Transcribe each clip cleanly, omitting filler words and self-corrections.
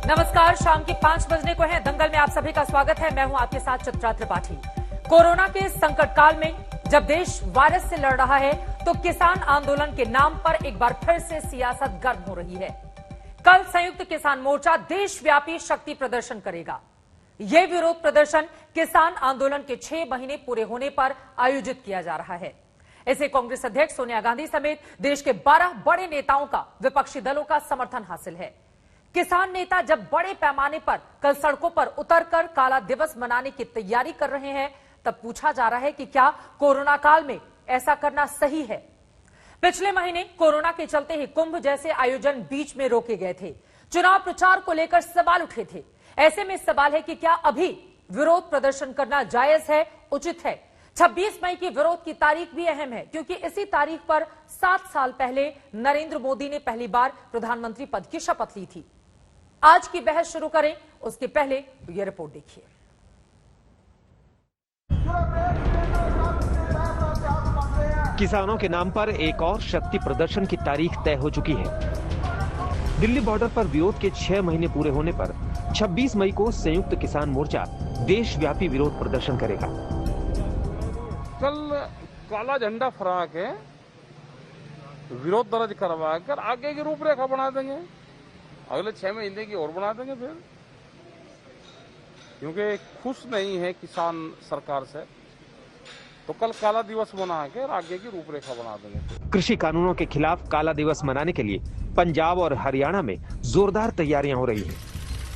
नमस्कार, शाम के 5 बजने को है। दंगल में आप सभी का स्वागत है। मैं हूं आपके साथ चित्रा त्रिपाठी। कोरोना के संकट काल में जब देश वायरस से लड़ रहा है तो किसान आंदोलन के नाम पर एक बार फिर से सियासत गर्म हो रही है। कल संयुक्त किसान मोर्चा देशव्यापी शक्ति प्रदर्शन करेगा। यह विरोध प्रदर्शन किसान आंदोलन के 6 महीने पूरे होने पर आयोजित किया जा रहा है। इसे कांग्रेस अध्यक्ष सोनिया गांधी समेत देश के 12 बड़े नेताओं का विपक्षी दलों का समर्थन हासिल है। किसान नेता जब बड़े पैमाने पर कल सड़कों पर उतरकर काला दिवस मनाने की तैयारी कर रहे हैं, तब पूछा जा रहा है कि क्या कोरोना काल में ऐसा करना सही है। पिछले महीने कोरोना के चलते ही कुंभ जैसे आयोजन बीच में रोके गए थे। चुनाव प्रचार को लेकर सवाल उठे थे। ऐसे में सवाल है कि क्या अभी विरोध प्रदर्शन करना जायज है, उचित है। 26 मई की विरोध की तारीख भी अहम है, क्योंकि इसी तारीख पर 7 साल पहले नरेंद्र मोदी ने पहली बार प्रधानमंत्री पद की शपथ ली थी। आज की बहस शुरू करें उसके पहले यह रिपोर्ट देखिए। किसानों के नाम पर एक और शक्ति प्रदर्शन की तारीख तय हो चुकी है। दिल्ली बॉर्डर पर विरोध के 6 महीने पूरे होने पर 26 मई को संयुक्त किसान मोर्चा देशव्यापी विरोध प्रदर्शन करेगा। कल काला झंडा फहरा के विरोध दर्ज करवा कर आगे की रूपरेखा बना देंगे। अगले 6 महीने की और बना देंगे फिर, क्योंकि खुश नहीं है किसान सरकार से, तो कल काला दिवस मना के आगे की रूपरेखा बना देंगे। कृषि कानूनों के खिलाफ काला दिवस मनाने के लिए पंजाब और हरियाणा में जोरदार तैयारियां हो रही हैं।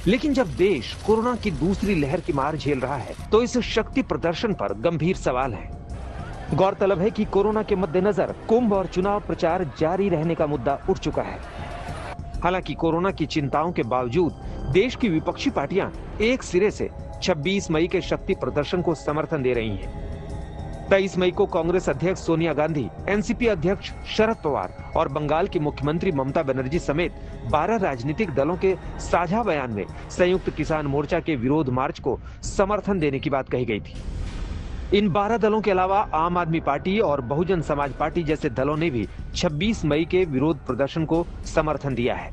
लेकिन जब देश कोरोना की दूसरी लहर की मार झेल रहा है तो इस शक्ति प्रदर्शन पर गंभीर सवाल है। गौरतलब है कि कोरोना के मद्देनजर कुंभ और चुनाव प्रचार जारी रहने का मुद्दा उठ चुका है। हालांकि कोरोना की चिंताओं के बावजूद देश की विपक्षी पार्टियां एक सिरे से 26 मई के शक्ति प्रदर्शन को समर्थन दे रही हैं। 23 मई को कांग्रेस अध्यक्ष सोनिया गांधी, एनसीपी अध्यक्ष शरद पवार और बंगाल की मुख्यमंत्री ममता बनर्जी समेत 12 राजनीतिक दलों के साझा बयान में संयुक्त किसान मोर्चा के विरोध मार्च को समर्थन देने की बात कही गई थी। इन 12 दलों के अलावा आम आदमी पार्टी और बहुजन समाज पार्टी जैसे दलों ने भी 26 मई के विरोध प्रदर्शन को समर्थन दिया है।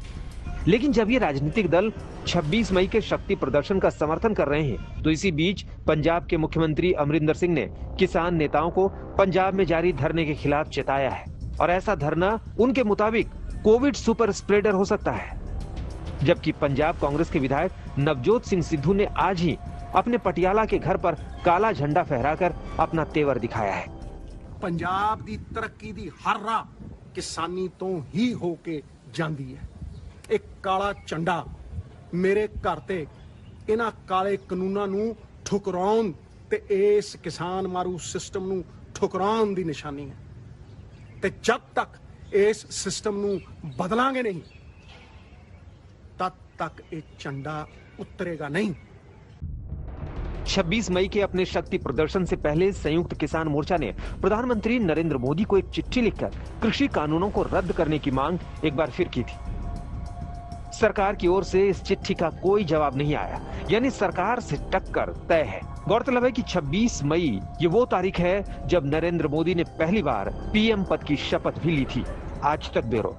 लेकिन जब ये राजनीतिक दल 26 मई के शक्ति प्रदर्शन का समर्थन कर रहे हैं, तो इसी बीच पंजाब के मुख्यमंत्री अमरिंदर सिंह ने किसान नेताओं को पंजाब में जारी धरने के खिलाफ चेताया है। और ऐसा धरना उनके मुताबिक कोविड सुपर स्प्रेडर हो सकता है। जबकि पंजाब कांग्रेस के विधायक नवजोत सिंह सिद्धू ने आज ही अपने पटियाला के घर पर काला झंडा फहराकर अपना तेवर दिखाया है। पंजाब दी तरक्की दी हर राह किसानी तो ही होके जांदी है। एक काला झंडा मेरे घर ते इन्हां काले कानूनां नूं ठुकराउण ते इस किसान मारू सिस्टम नूं ठुकराउण दी निशानी है। ते जब तक इस सिस्टम नूं बदलांगे नहीं, तब तक ये झंडा उतरेगा नहीं। 26 मई के अपने शक्ति प्रदर्शन से पहले संयुक्त किसान मोर्चा ने प्रधानमंत्री नरेंद्र मोदी को एक चिट्ठी लिखकर कृषि कानूनों को रद्द करने की मांग एक बार फिर की थी। सरकार की ओर से इस चिट्ठी का कोई जवाब नहीं आया, यानी सरकार से टक्कर तय है। गौरतलब है कि 26 मई ये वो तारीख है जब नरेंद्र मोदी ने पहली बार पीएम पद की शपथ भी ली थी। आज तक ब्यूरो।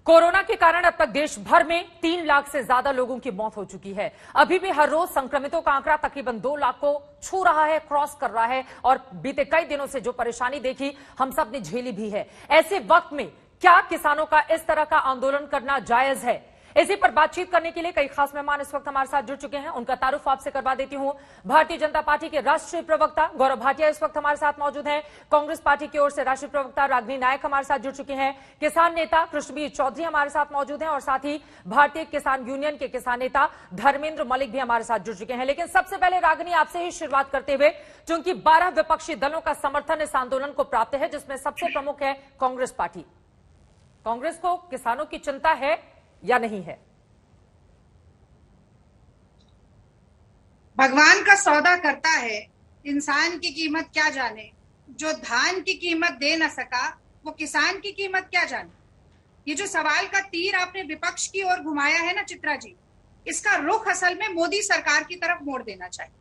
कोरोना के कारण अब तक देश भर में 3 लाख से ज्यादा लोगों की मौत हो चुकी है। अभी भी हर रोज संक्रमितों का आंकड़ा तकरीबन 2 लाख को छू रहा है, क्रॉस कर रहा है। और बीते कई दिनों से जो परेशानी देखी हम सब ने झेली भी है। ऐसे वक्त में क्या किसानों का इस तरह का आंदोलन करना जायज है? इसी पर बातचीत करने के लिए कई खास मेहमान इस वक्त हमारे साथ जुड़ चुके हैं। उनका तारुफ आपसे करवा देती हूं। भारतीय जनता पार्टी के राष्ट्रीय प्रवक्ता गौरव भाटिया इस वक्त हमारे साथ मौजूद हैं। कांग्रेस पार्टी की ओर से राष्ट्रीय प्रवक्ता रागिनी नायक हमारे साथ जुड़ चुके हैं। किसान नेता कृष्णवीर चौधरी हमारे साथ मौजूद हैं और साथ ही भारतीय किसान यूनियन के किसान नेता धर्मेंद्र मलिक भी हमारे साथ जुड़ चुके हैं। लेकिन सबसे पहले रागिनी, आपसे ही शुरुआत करते हुए, क्योंकि 12 विपक्षी दलों का समर्थन इस आंदोलन को प्राप्त है, जिसमें सबसे प्रमुख है कांग्रेस पार्टी। कांग्रेस को किसानों की चिंता है या नहीं है? भगवान का सौदा करता है, इंसान की कीमत क्या जाने। जो धान की कीमत दे न सका वो किसान की कीमत क्या जाने। ये जो सवाल का तीर आपने विपक्ष की ओर घुमाया है ना चित्रा जी, इसका रुख असल में मोदी सरकार की तरफ मोड़ देना चाहिए।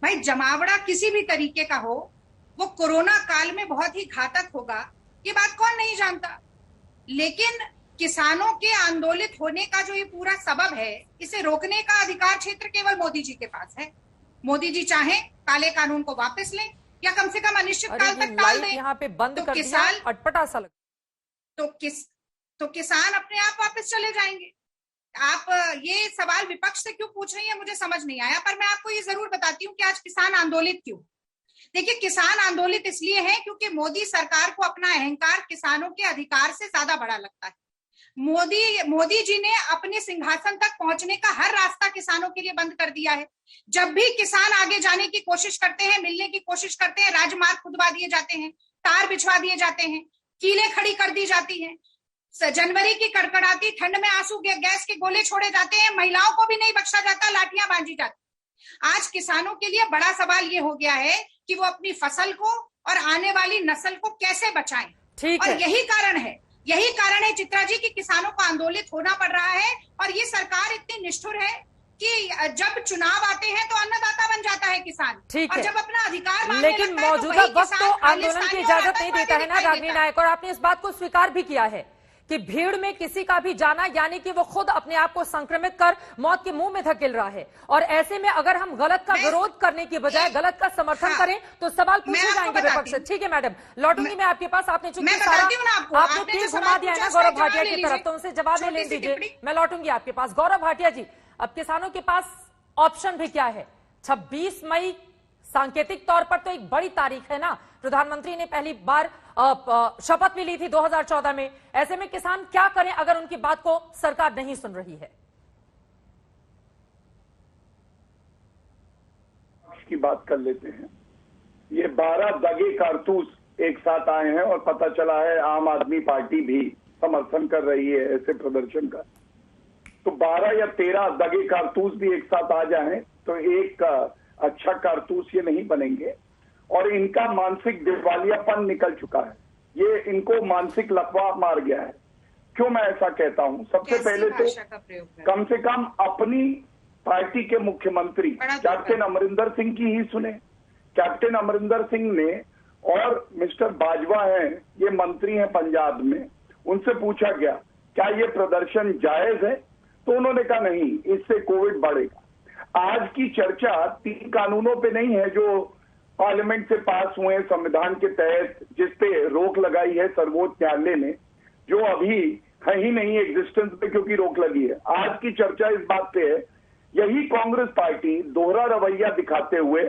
भाई, जमावड़ा किसी भी तरीके का हो, वो कोरोना काल में बहुत ही घातक होगा, ये बात कौन नहीं जानता। लेकिन किसानों के आंदोलित होने का जो ये पूरा सबब है, इसे रोकने का अधिकार क्षेत्र केवल मोदी जी के पास है। मोदी जी चाहें काले कानून को वापस लें या कम से कम अनिश्चित काल तक टाल दें। यहाँ पे बंद तो कर दिया, किसान अटपटा सा लग। तो किसान अपने आप वापस चले जाएंगे। आप ये सवाल विपक्ष से क्यों पूछ रही हैं, मुझे समझ नहीं आया, पर मैं आपको ये जरूर बताती हूँ कि आज किसान आंदोलित क्यों। देखिए, किसान आंदोलित इसलिए है क्योंकि मोदी सरकार को अपना अहंकार किसानों के अधिकार से ज्यादा बड़ा लगता है। मोदी जी ने अपने सिंहासन तक पहुंचने का हर रास्ता किसानों के लिए बंद कर दिया है। जब भी किसान आगे जाने की कोशिश करते हैं, मिलने की कोशिश करते हैं, राजमार्ग खुदवा दिए जाते हैं, तार बिछवा दिए जाते हैं, कीलें खड़ी कर दी जाती हैं, जनवरी की कड़कड़ाती ठंड में आंसू गैस के गोले छोड़े जाते हैं, महिलाओं को भी नहीं बख्शा जाता, लाठियां बांधी जाती। आज किसानों के लिए बड़ा सवाल ये हो गया है कि वो अपनी फसल को और आने वाली नस्ल को कैसे बचाएं। और यही कारण है चित्रा जी कि किसानों को आंदोलित होना पड़ रहा है। और ये सरकार इतनी निष्ठुर है कि जब चुनाव आते हैं तो अन्नदाता बन जाता है किसान, और जब अपना अधिकार मांगने लेकिन लगता है मौजूदा तो वक्त तो आंदोलन की इजाजत नहीं देता है ना रागिनी नायक, और आपने इस बात को स्वीकार भी किया है कि भीड़ में किसी का भी जाना यानी कि वो खुद अपने आप को संक्रमित कर मौत के मुंह में धकेल रहा है। और ऐसे में अगर हम गलत का विरोध करने की बजाय गलत का समर्थन करें तो सवाल पूछे जाएंगे विपक्ष से। ठीक है मैडम, लौटूंगी मैं आपके पास। आपने चूंकि आपने तीर घुमा दिया है ना गौरव भाटिया की तरफ, तो उनसे जवाब ले लीजिए। मैं लौटूंगी आपके पास। गौरव भाटिया जी, अब किसानों के पास ऑप्शन भी क्या है? 26 मई सांकेतिक तौर पर तो एक बड़ी तारीख है ना, प्रधानमंत्री ने पहली बार शपथ भी ली थी 2014 में। ऐसे में किसान क्या करें अगर उनकी बात को सरकार नहीं सुन रही है? की बात कर लेते हैं। ये 12 दगे कारतूस एक साथ आए हैं और पता चला है आम आदमी पार्टी भी समर्थन कर रही है ऐसे प्रदर्शन का। तो 12 या 13 दगे कारतूस भी एक साथ आ जाएं तो एक अच्छा कारतूस ये नहीं बनेंगे। और इनका मानसिक दिवालियापन निकल चुका है, ये इनको मानसिक लकवा मार गया है। क्यों मैं ऐसा कहता हूं? सबसे पहले तो कम से कम अपनी पार्टी के मुख्यमंत्री कैप्टन अमरिंदर सिंह की ही सुने। कैप्टन अमरिंदर सिंह ने और मिस्टर बाजवा हैं, ये मंत्री हैं पंजाब में, उनसे पूछा गया क्या ये प्रदर्शन जायज है, तो उन्होंने कहा नहीं, इससे कोविड बढ़ेगा। आज की चर्चा 3 कानूनों पे नहीं है जो पार्लियामेंट से पास हुए संविधान के तहत, जिसपे रोक लगाई है सर्वोच्च न्यायालय ने, जो अभी है ही नहीं एग्जिस्टेंस पे क्योंकि रोक लगी है। आज की चर्चा इस बात पे है, यही कांग्रेस पार्टी दोहरा रवैया दिखाते हुए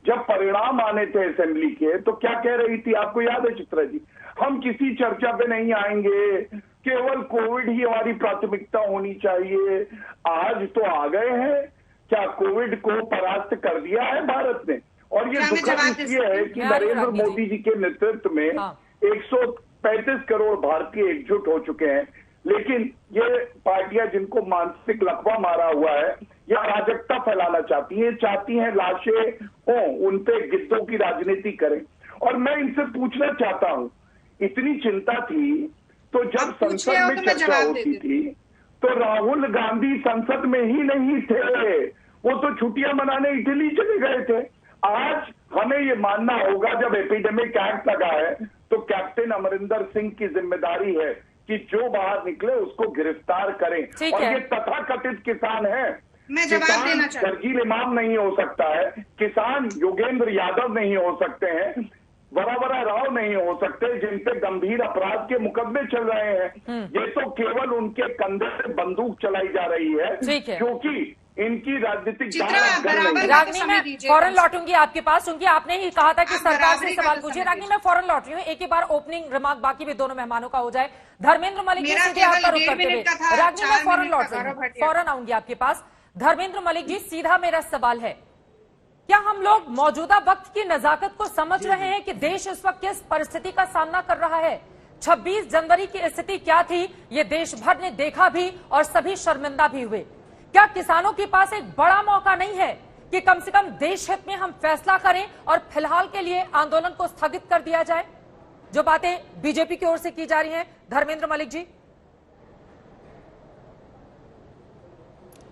जब परिणाम आने थे असेंबली के तो क्या कह रही थी, आपको याद है चित्रा जी? हम किसी चर्चा पे नहीं आएंगे, केवल कोविड ही हमारी प्राथमिकता होनी चाहिए। आज तो आ गए हैं, क्या कोविड को परास्त कर दिया है भारत ने? और ये दुखद इसलिए है कि नरेंद्र मोदी जी के नेतृत्व में 135 करोड़ भारतीय एकजुट हो चुके हैं, लेकिन ये पार्टियां जिनको मानसिक लकवा मारा हुआ है या अराजकता फैलाना चाहती हैं लाशें हो, उनपे गिद्धों की राजनीति करें। और मैं इनसे पूछना चाहता हूं, इतनी चिंता थी तो जब संसद में चर्चा होती थी तो राहुल गांधी संसद में ही नहीं थे, वो तो छुट्टियां मनाने इटली चले गए थे। आज हमें ये मानना होगा जब एपिडेमिक एक्ट लगा है तो कैप्टन अमरिंदर सिंह की जिम्मेदारी है कि जो बाहर निकले उसको गिरफ्तार करें। और ये तथाकथित किसान है, किसान शर्जील इमाम नहीं हो सकता है, किसान योगेंद्र यादव नहीं हो सकते हैं, वरावरा राव नहीं हो सकते जिनपे गंभीर अपराध के मुकदमे चल रहे हैं। ये तो केवल उनके कंधे से बंदूक चलाई जा रही है क्योंकि इनकी राजनीतिक रागिनी, मैं फौरन लौटूंगी आपके पास क्योंकि आपने ही कहा था कि सरकार से सवाल पूछिए। रागिनी, मैं फौरन लौट रही हूँ, एक ही बार ओपनिंग रिमार्क बाकी भी दोनों मेहमानों का हो जाए। धर्मेंद्र मलिक जी सीधे आप पर रुक करते हुए, रागिनी मैं फौरन लौट रही हूँ, फौरन आऊंगी आपके पास। धर्मेंद्र मलिक जी, सीधा मेरा सवाल है, क्या हम लोग मौजूदा वक्त की नजाकत को समझ रहे हैं कि देश इस वक्त किस परिस्थिति का सामना कर रहा है? 26 जनवरी की स्थिति क्या थी ये देश भर ने देखा भी और सभी शर्मिंदा भी हुए। क्या किसानों के पास एक बड़ा मौका नहीं है कि कम से कम देश हित में हम फैसला करें और फिलहाल के लिए आंदोलन को स्थगित कर दिया जाए, जो बातें बीजेपी की ओर से की जा रही हैं? धर्मेंद्र मलिक जी।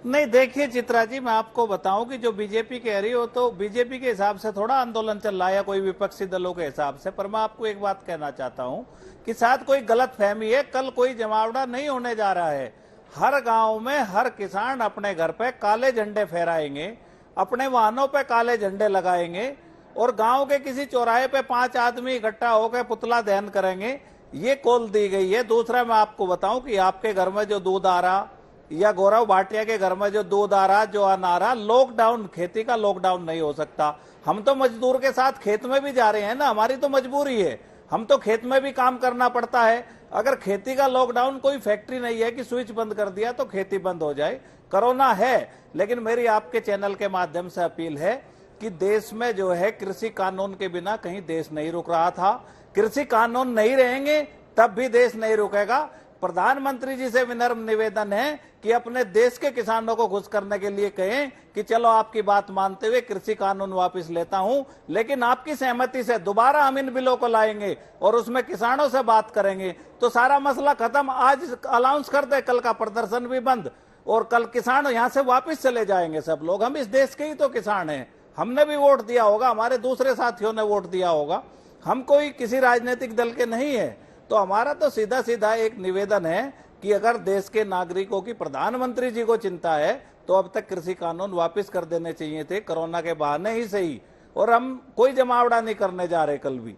नहीं, देखिए चित्रा जी, मैं आपको बताऊं कि जो बीजेपी कह रही हो तो बीजेपी के हिसाब से थोड़ा आंदोलन चल रहा है या कोई विपक्षी दलों के हिसाब से। पर मैं आपको एक बात कहना चाहता हूं कि शायद कोई गलत फहमी है। कल कोई जमावड़ा नहीं होने जा रहा है। हर गांव में हर किसान अपने घर पे काले झंडे फहराएंगे, अपने वाहनों पे काले झंडे लगाएंगे और गांव के किसी चौराहे पे 5 आदमी इकट्ठा होकर पुतला दहन करेंगे, ये कॉल दी गई है। दूसरा, मैं आपको बताऊं कि आपके घर में जो दूध आ रहा या गौरव भाटिया के घर में जो दूध आ रहा, जो अन्न आ रहा, लॉकडाउन, खेती का लॉकडाउन नहीं हो सकता। हम तो मजदूर के साथ खेत में भी जा रहे हैं ना, हमारी तो मजबूरी है, हम तो खेत में भी काम करना पड़ता है। अगर खेती का लॉकडाउन, कोई फैक्ट्री नहीं है कि स्विच बंद कर दिया तो खेती बंद हो जाए। कोरोना है, लेकिन मेरी आपके चैनल के माध्यम से अपील है कि देश में जो है कृषि कानून के बिना कहीं देश नहीं रुक रहा था। कृषि कानून नहीं रहेंगे तब भी देश नहीं रुकेगा। प्रधानमंत्री जी से विनम्र निवेदन है कि अपने देश के किसानों को खुश करने के लिए कहें कि चलो आपकी बात मानते हुए कृषि कानून वापस लेता हूं, लेकिन आपकी सहमति से दोबारा हम इन बिलों को लाएंगे और उसमें किसानों से बात करेंगे तो सारा मसला खत्म। आज अनाउंस कर दे, कल का प्रदर्शन भी बंद और कल किसान यहां से वापस चले जाएंगे सब लोग। हम इस देश के ही तो किसान हैं, हमने भी वोट दिया होगा, हमारे दूसरे साथियों ने वोट दिया होगा, हम कोई किसी राजनीतिक दल के नहीं है। तो हमारा तो सीधा सीधा एक निवेदन है कि अगर देश के नागरिकों की प्रधानमंत्री जी को चिंता है तो अब तक कृषि कानून वापस कर देने चाहिए थे, कोरोना के बहाने ही सही। और हम कोई जमावड़ा नहीं करने जा रहे कल भी।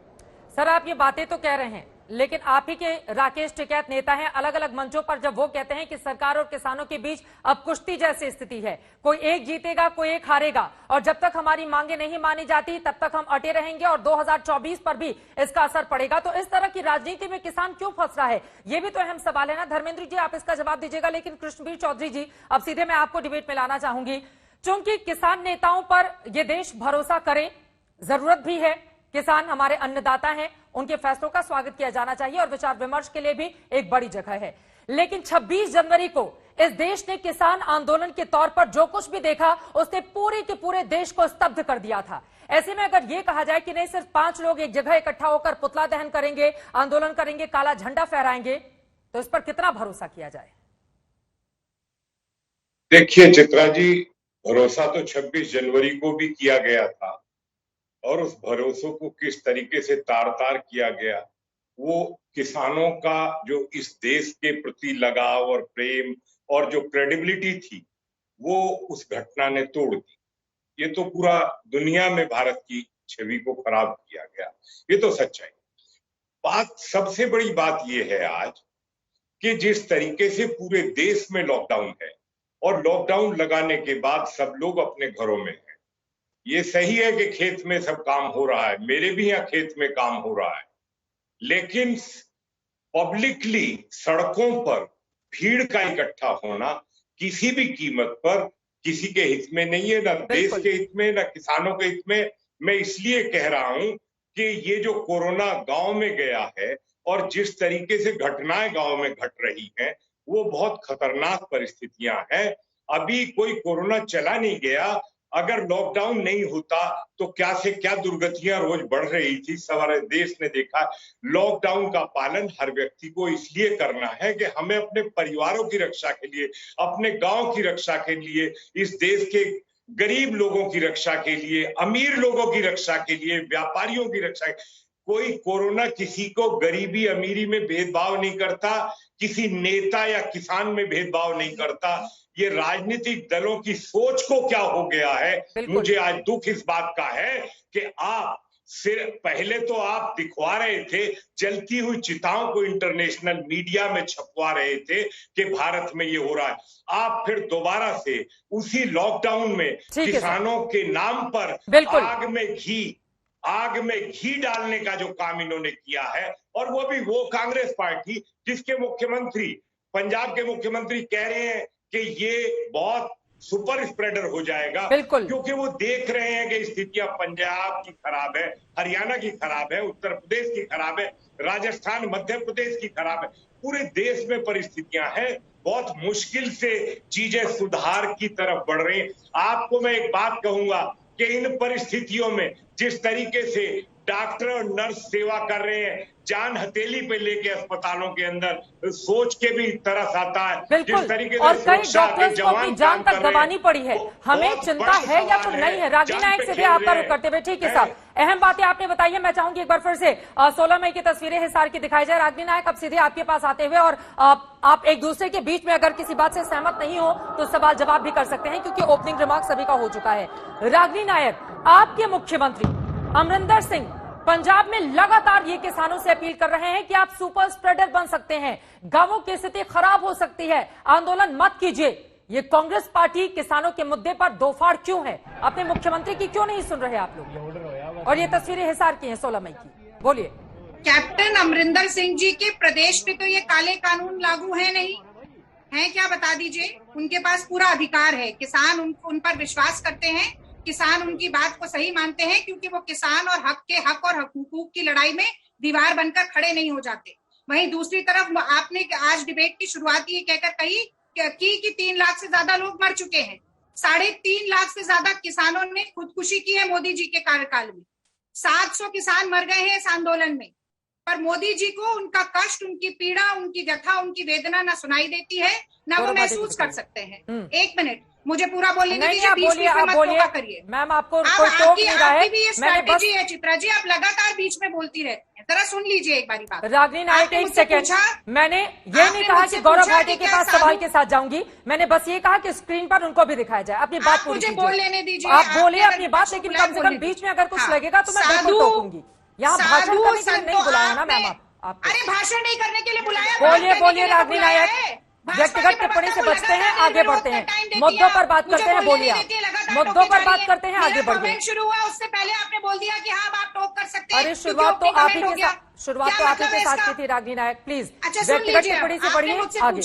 सर, आप ये बातें तो कह रहे हैं, लेकिन आप ही के राकेश टिकैत नेता हैं, अलग अलग मंचों पर जब वो कहते हैं कि सरकार और किसानों के बीच अब कुश्ती जैसी स्थिति है, कोई एक जीतेगा कोई एक हारेगा, और जब तक हमारी मांगे नहीं मानी जाती तब तक हम अटे रहेंगे और 2024 पर भी इसका असर पड़ेगा। तो इस तरह की राजनीति में किसान क्यों फंस रहा है, ये भी तो अहम सवाल है ना। धर्मेंद्र जी, आप इसका जवाब दीजिएगा, लेकिन कृष्णवीर चौधरी जी, अब सीधे मैं आपको डिबेट में लाना चाहूंगी। चूंकि किसान नेताओं पर यह देश भरोसा करे, जरूरत भी है, किसान हमारे अन्नदाता हैं, उनके फैसलों का स्वागत किया जाना चाहिए और विचार विमर्श के लिए भी एक बड़ी जगह है। लेकिन 26 जनवरी को इस देश ने किसान आंदोलन के तौर पर जो कुछ भी देखा उसने पूरे के पूरे देश को स्तब्ध कर दिया था। ऐसे में अगर यह कहा जाए कि नहीं, सिर्फ 5 लोग एक जगह इकट्ठा होकर पुतला दहन करेंगे, आंदोलन करेंगे, काला झंडा फहराएंगे, तो इस पर कितना भरोसा किया जाए? देखिए चित्रा जी, भरोसा तो 26 जनवरी को भी किया गया था और उस भरोसों को किस तरीके से तार-तार किया गया, वो किसानों का जो इस देश के प्रति लगाव और प्रेम और जो क्रेडिबिलिटी थी, वो उस घटना ने तोड़ दी। ये तो पूरा दुनिया में भारत की छवि को खराब किया गया, ये तो सच्चाई। बात, सबसे बड़ी बात ये है आज कि जिस तरीके से पूरे देश में लॉकडाउन है और लॉकडाउन लगाने के बाद सब लोग अपने घरों में हैं। ये सही है कि खेत में सब काम हो रहा है, मेरे भी यहाँ खेत में काम हो रहा है, लेकिन पब्लिकली सड़कों पर भीड़ का इकट्ठा होना किसी भी कीमत पर किसी के हित में नहीं है, ना देश के हित में, ना किसानों के हित में। मैं इसलिए कह रहा हूं कि ये जो कोरोना गांव में गया है और जिस तरीके से घटनाएं गांव में घट रही हैं, वो बहुत खतरनाक परिस्थितियां हैं। अभी कोई कोरोना चला नहीं गया, अगर लॉकडाउन नहीं होता तो क्या से क्या दुर्गतियां रोज बढ़ रही थी, सारे देश ने देखा। लॉकडाउन का पालन हर व्यक्ति को इसलिए करना है कि हमें अपने परिवारों की रक्षा के लिए, अपने गांव की रक्षा के लिए, इस देश के गरीब लोगों की रक्षा के लिए, अमीर लोगों की रक्षा के लिए, व्यापारियों की रक्षा। कोई कोरोना किसी को गरीबी अमीरी में भेदभाव नहीं करता, किसी नेता या किसान में भेदभाव नहीं करता। ये राजनीतिक दलों की सोच को क्या हो गया है, मुझे आज दुख इस बात का है कि आप सिर्फ पहले तो आप दिखवा रहे थे, जलती हुई चिताओं को इंटरनेशनल मीडिया में छपवा रहे थे कि भारत में ये हो रहा है। आप फिर दोबारा से उसी लॉकडाउन में किसानों के नाम पर आग में घी डालने का जो काम इन्होंने किया है, और वो भी वो कांग्रेस पार्टी जिसके मुख्यमंत्री, पंजाब के मुख्यमंत्री कह रहे हैं कि ये बहुत सुपर स्प्रेडर हो जाएगा, क्योंकि वो देख रहे हैं कि स्थितियां पंजाब की खराब है, हरियाणा की खराब है, उत्तर प्रदेश की खराब है, राजस्थान मध्य प्रदेश की खराब है, पूरे देश में परिस्थितियां हैं। बहुत मुश्किल से चीजें सुधार की तरफ बढ़ रही हैं। आपको मैं एक बात कहूंगा कि इन परिस्थितियों में जिस तरीके से डॉक्टर और नर्स सेवा कर रहे हैं, जान हथेली पे लेके अस्पतालों के अंदर, सोच के भी तरस आता है। बिल्कुल, और कई डॉक्टर्स को अपनी जान तक गंवानी पड़ी है। हमें चिंता है या तो नहीं है? रागिनी नायक से भी आपका रुख करते हुए, ठीक है साहब, अहम बातें आपने बताई है। मैं चाहूंगी एक बार फिर से 16 मई की तस्वीरें हिसार की दिखाई जाए। रागिनी नायक, अब सीधे आपके पास आते हुए, और आप एक दूसरे के बीच में अगर किसी बात से सहमत नहीं हो तो सवाल जवाब भी कर सकते हैं, क्योंकि ओपनिंग रिमार्क सभी का हो चुका है। रागिनी नायक, आपके मुख्यमंत्री अमरिंदर सिंह पंजाब में लगातार ये किसानों से अपील कर रहे हैं कि आप सुपर स्प्रेडर बन सकते हैं, गांवों की स्थिति खराब हो सकती है, आंदोलन मत कीजिए। ये कांग्रेस पार्टी किसानों के मुद्दे पर दोफाड़ क्यों है? अपने मुख्यमंत्री की क्यों नहीं सुन रहे आप लोग? और ये तस्वीरें हिसार की हैं 16 मई की, बोलिए। कैप्टन अमरिंदर सिंह जी के प्रदेश पे तो ये काले कानून लागू है नहीं है, क्या बता दीजिए। उनके पास पूरा अधिकार है, किसान उन पर विश्वास करते हैं, किसान उनकी बात को सही मानते हैं, क्योंकि वो किसान और हक और हुकूक की लड़ाई में दीवार बनकर खड़े नहीं हो जाते। वहीं दूसरी तरफ आपने आज डिबेट की शुरुआत ये कहकर कही कि 3 लाख से ज्यादा लोग मर चुके हैं। 3.5 लाख से ज्यादा किसानों ने खुदकुशी की है मोदी जी के कार्यकाल में। 700 किसान मर गए हैं इस आंदोलन में, पर मोदी जी को उनका कष्ट, उनकी पीड़ा, उनकी व्यथा, उनकी वेदना न सुनाई देती है, न वो महसूस कर सकते हैं। 1 मिनट मुझे पूरा बोलने दीजिए, बीच में मत टोका करिए। मैम, आपको कोई टोक नहीं रहा है। आपकी भी ये स्ट्रैटेजी है चित्रा जी, आप लगातार बीच में बोलती रहती हैं। जरा सुन लीजिए एक बारी बात। रागिनी नायक, 1 सेकेंड, मैंने ये नहीं कहा कि गौरव भाटिया के पास सवाल के साथ जाऊंगी, मैंने बस ये कहा कि स्क्रीन पर उनको भी दिखाया जाए। अपनी बात पूरी कीजिए, बोल लेने दीजिए, आप बोलिए अपनी बात, लेकिन कम से कम बीच में अगर कुछ लगेगा तो मैं बिल्कुल टोकूंगी। यहाँ भाषण करने के लिए नहीं बुलाया ना मैम आप। अरे भाषण नहीं करने के लिए बुलाया, बोलिए रागिनी नायक। व्यक्तिगत टिप्पणी से बचते हैं, आगे बढ़ते हैं, मुद्दों पर बात करते हैं। बोलिए, मुद्दों पर बात करते हैं, आगे बढ़िए। शुरू हुआ उससे पहले आपने बोल दिया कि हाँ आप टॉक कर सकते हैं। अरे शुरुआत तो आप ही के साथ की थी रागिनी नायक, प्लीज व्यक्तिगत टिप्पणी से बढ़िए, आगे।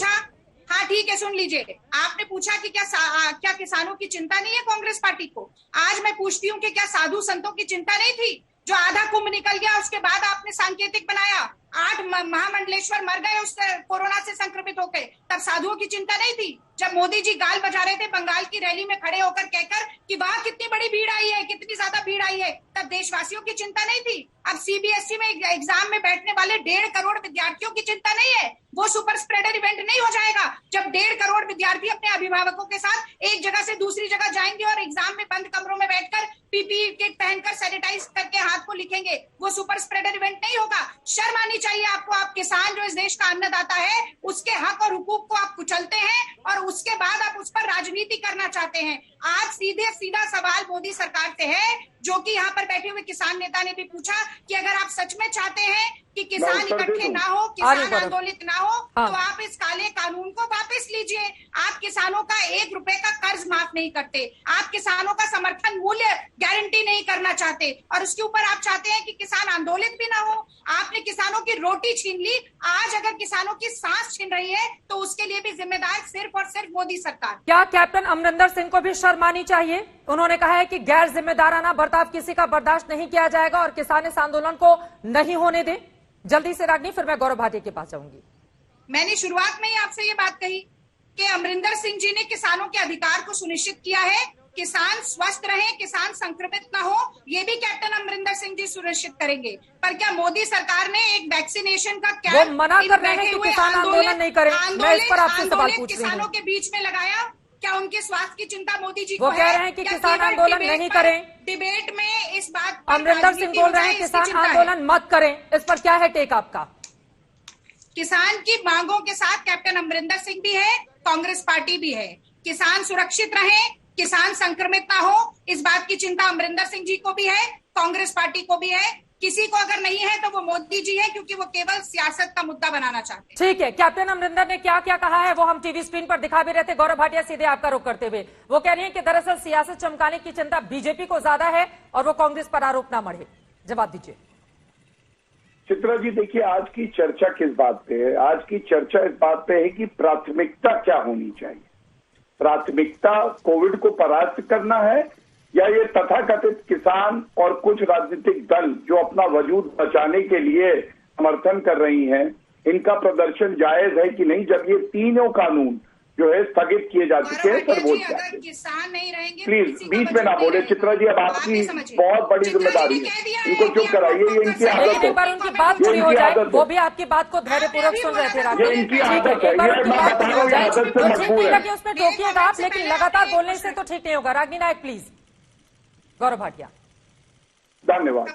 हाँ ठीक है, सुन लीजिए। आपने पूछा कि क्या किसानों की चिंता नहीं है कांग्रेस पार्टी को? आज मैं पूछती हूँ कि क्या साधु संतों की चिंता नहीं थी? जो आधा कुंभ निकल गया उसके बाद आपने सांकेतिक बनाया, 8 महामंडलेश्वर मर गए उस कोरोना से संक्रमित होकर, तब साधुओं की चिंता नहीं थी? जब मोदी जी गाल बजा रहे थे बंगाल की रैली में खड़े होकर कहकर कि वहां कितनी बड़ी भीड़ आई है, कितनी ज्यादा भीड़ आई है, तब देशवासियों की चिंता नहीं थी? अब सीबीएसई में एग्जाम में बैठने वाले 1.5 करोड़ विद्यार्थियों की चिंता नहीं है? वो सुपर स्प्रेडर इवेंट नहीं हो जाएगा जब 1.5 करोड़ विद्यार्थी अपने अभिभावकों के साथ एक जगह से दूसरी जगह जाएंगे और एग्जाम में बंद कमरों में बैठकर पीपीई किट पहनकर सैनिटाइज करके हाथ को लिखेंगे? वो सुपर स्प्रेडर इवेंट नहीं होगा। शर्म आनी चाहिए आपको। आप किसान जो इस देश का अन्नदाता है, उसके हक और हुकूक को आप कुचलते हैं और उसके बाद आप उस पर राजनीति करना चाहते हैं। आज सीधा सवाल मोदी सरकार से है, जो कि यहाँ पर बैठे हुए किसान नेता ने भी पूछा कि अगर आप सच में चाहते हैं कि किसान इकट्ठे ना हो, किसान आंदोलित ना हो, तो आप इस काले कानून को वापस लीजिए। आप किसानों का 1 रुपए का कर्ज माफ नहीं करते, आप किसानों का समर्थन मूल्य गारंटी नहीं करना चाहते, और उसके ऊपर आप चाहते हैं कि किसान आंदोलित भी ना हो। आपने किसानों की रोटी छीन ली, आज अगर किसानों की सांस छीन रही है तो उसके लिए भी जिम्मेदार सिर्फ और सिर्फ मोदी सरकार। क्या कैप्टन अमरिंदर सिंह को भी शर्म आनी चाहिए? उन्होंने कहा है कि गैर जिम्मेदाराना बर्ताव किसी का बर्दाश्त नहीं किया जाएगा और किसान इस आंदोलन को नहीं होने दे। जल्दी से रागिनी, फिर मैं गौरव भाटिया के पास जाऊंगी। मैंने शुरुआत में ही आपसे ये बात कही कि अमरिंदर सिंह जी ने किसानों के अधिकार को सुनिश्चित किया है, किसान स्वस्थ रहे, किसान संक्रमित ना हो, ये भी कैप्टन अमरिंदर सिंह जी सुनिश्चित करेंगे। पर क्या मोदी सरकार ने एक वैक्सीनेशन का क्या वो मना कर रहे हैं कि किसान आंदोलन नहीं करें? मैं इस पर आपसे सवाल पूछ रही हूँ। किसानों के बीच में लगाया, क्या उनके स्वास्थ्य की चिंता मोदी जी को वो कह रहे हैं कि किसान आंदोलन नहीं करें? डिबेट में इस बात अमरिंदर सिंह बोल रहे हैं किसान आंदोलन मत करें, इस पर क्या है टेक आपका? किसान की मांगों के साथ कैप्टन अमरिंदर सिंह भी है, कांग्रेस पार्टी भी है। किसान सुरक्षित रहे, किसान संक्रमित ना हो, इस बात की चिंता अमरिंदर सिंह जी को भी है, कांग्रेस पार्टी को भी है। किसी को अगर नहीं है तो वो मोदी जी है, क्योंकि वो केवल सियासत का मुद्दा बनाना चाहते हैं। ठीक है, कैप्टन अमरिंदर ने क्या क्या कहा है वो हम टीवी स्क्रीन पर दिखा भी रहे थे। गौरव भाटिया, सीधे आपका रुख करते हुए, वो कह रही है कि दरअसल सियासत चमकाने की चिंता बीजेपी को ज्यादा है और वो कांग्रेस पर आरोप ना मढ़े। जवाब दीजिए। चित्रा जी, देखिए आज की चर्चा किस बात पे है? आज की चर्चा इस बात पे है कि प्राथमिकता क्या होनी चाहिए। प्राथमिकता कोविड को परास्त करना है या ये तथाकथित किसान और कुछ राजनीतिक दल जो अपना वजूद बचाने के लिए समर्थन कर रही हैं, इनका प्रदर्शन जायज है कि नहीं? जब ये तीनों कानून जो है स्थगित किए जा चुके हैं सर्वोच्च अगर न्यायालय। किसान नहीं रहेंगे, प्लीज बीच में ना बोले चित्रा जी, अब आपकी बहुत बड़ी जिम्मेदारी है, इनको चुप कराइए, ये इनकी आदत लेकिन है। एक बार उनकी बात पूरी हो जाए, वो भी आपकी बात को धैर्यपूर्वक सुन रहे थे राघव। ये इनकी आदत है, एक बार ये उनकी मैं बात बता पूरी रहा हो हूँ, जाए, आदत से जो ठीक मजबूर नहीं है। लगे उसमें टोकिएगा आप, लेकिन लगातार बोलने से तो ठीक नहीं होगा। रागिनी नायक प्लीज। गौरव भाटिया। धन्यवाद।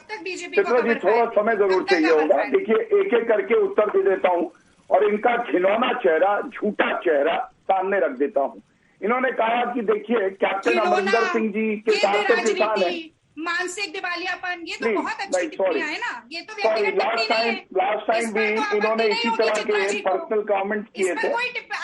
चित्रा जी थोड़ा समय जरूर चाहिए होगा। देखिए एक एक करके उत्तर दे देता हूँ और इनका घिनौना चेहरा, झूठा चेहरा सामने रख देता हूँ। इन्होंने कहा कि देखिए कैप्टन अमरिंदर सिंह जी के साथ तो किसान है, मानसिक दिवालियापन, ये तो Please, बहुत अच्छी नहीं, टिप्पणियां है ना, ये तो सॉरी, व्यक्तिगत टिप्पणी नहीं है। लास्ट टाइम भी इन्होंने इसी तरह के पर्सनल कमेंट किए थे।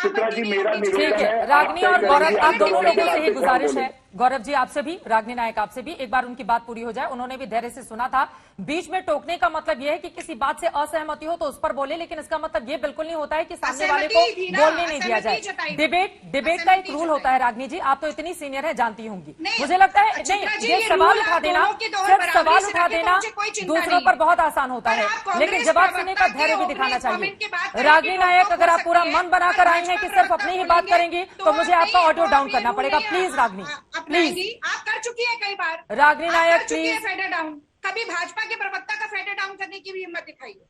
चित्रा जी मेरा ठीक निवेदन है, है, रागिनी और गौरव आप दोनों लोगों से ही ही गुजारिश है, गौरव जी आपसे भी, रागिनी नायक आपसे भी, एक बार उनकी बात पूरी हो जाए। उन्होंने भी धैर्य से सुना था। बीच में टोकने का मतलब यह है कि किसी बात से असहमति हो तो उस पर बोले, लेकिन इसका मतलब ये बिल्कुल नहीं होता है कि सामने वाले को बोलने नहीं दिया जाए। डिबेट का एक रूल होता है रागिनी जी, आप तो इतनी सीनियर है, जानती होंगी। मुझे लगता है नहीं, ये सवाल उठा देना, सिर्फ सवाल उठा देना दूसरों पर बहुत आसान होता है, लेकिन जवाब सुनने का धैर्य भी दिखाना चाहिए। रागिनी नायक, अगर आप पूरा मन बनाकर आई हैं कि सिर्फ अपनी ही बात करेंगी तो मुझे आपका ऑडियो डाउन करना पड़ेगा। Please Ragini, please. आप कर चुकी है कई बार रागिनी नायक प्लीज। फेडर डाउन, कभी भाजपा के प्रवक्ता का फेडर डाउन करने की भी हिम्मत दिखाइए,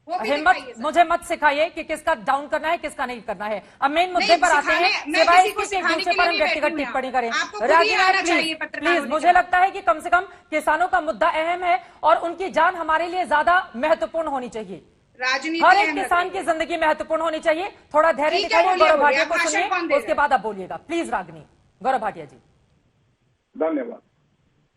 वो भी हिम्मत दिखाइए। मुझे मत सिखाइए कि किसका डाउन करना है किसका नहीं करना है। अब मेन मुद्दे पर आते हैं, सिवाय इसके एक दूसरे पर हम व्यक्तिगत टिप्पणी करें। रागिनी नायक प्लीज, मुझे लगता है कि कम से कम किसानों का मुद्दा अहम है और उनकी जान हमारे लिए ज्यादा महत्वपूर्ण होनी चाहिए। हर एक किसान की जिंदगी महत्वपूर्ण होनी चाहिए। थोड़ा धैर्य दिखाइए। गौरव भाटिया को सुनिए, उसके बाद आप बोलिएगा प्लीज। रागिनी, गौरव भाटिया जी। धन्यवाद।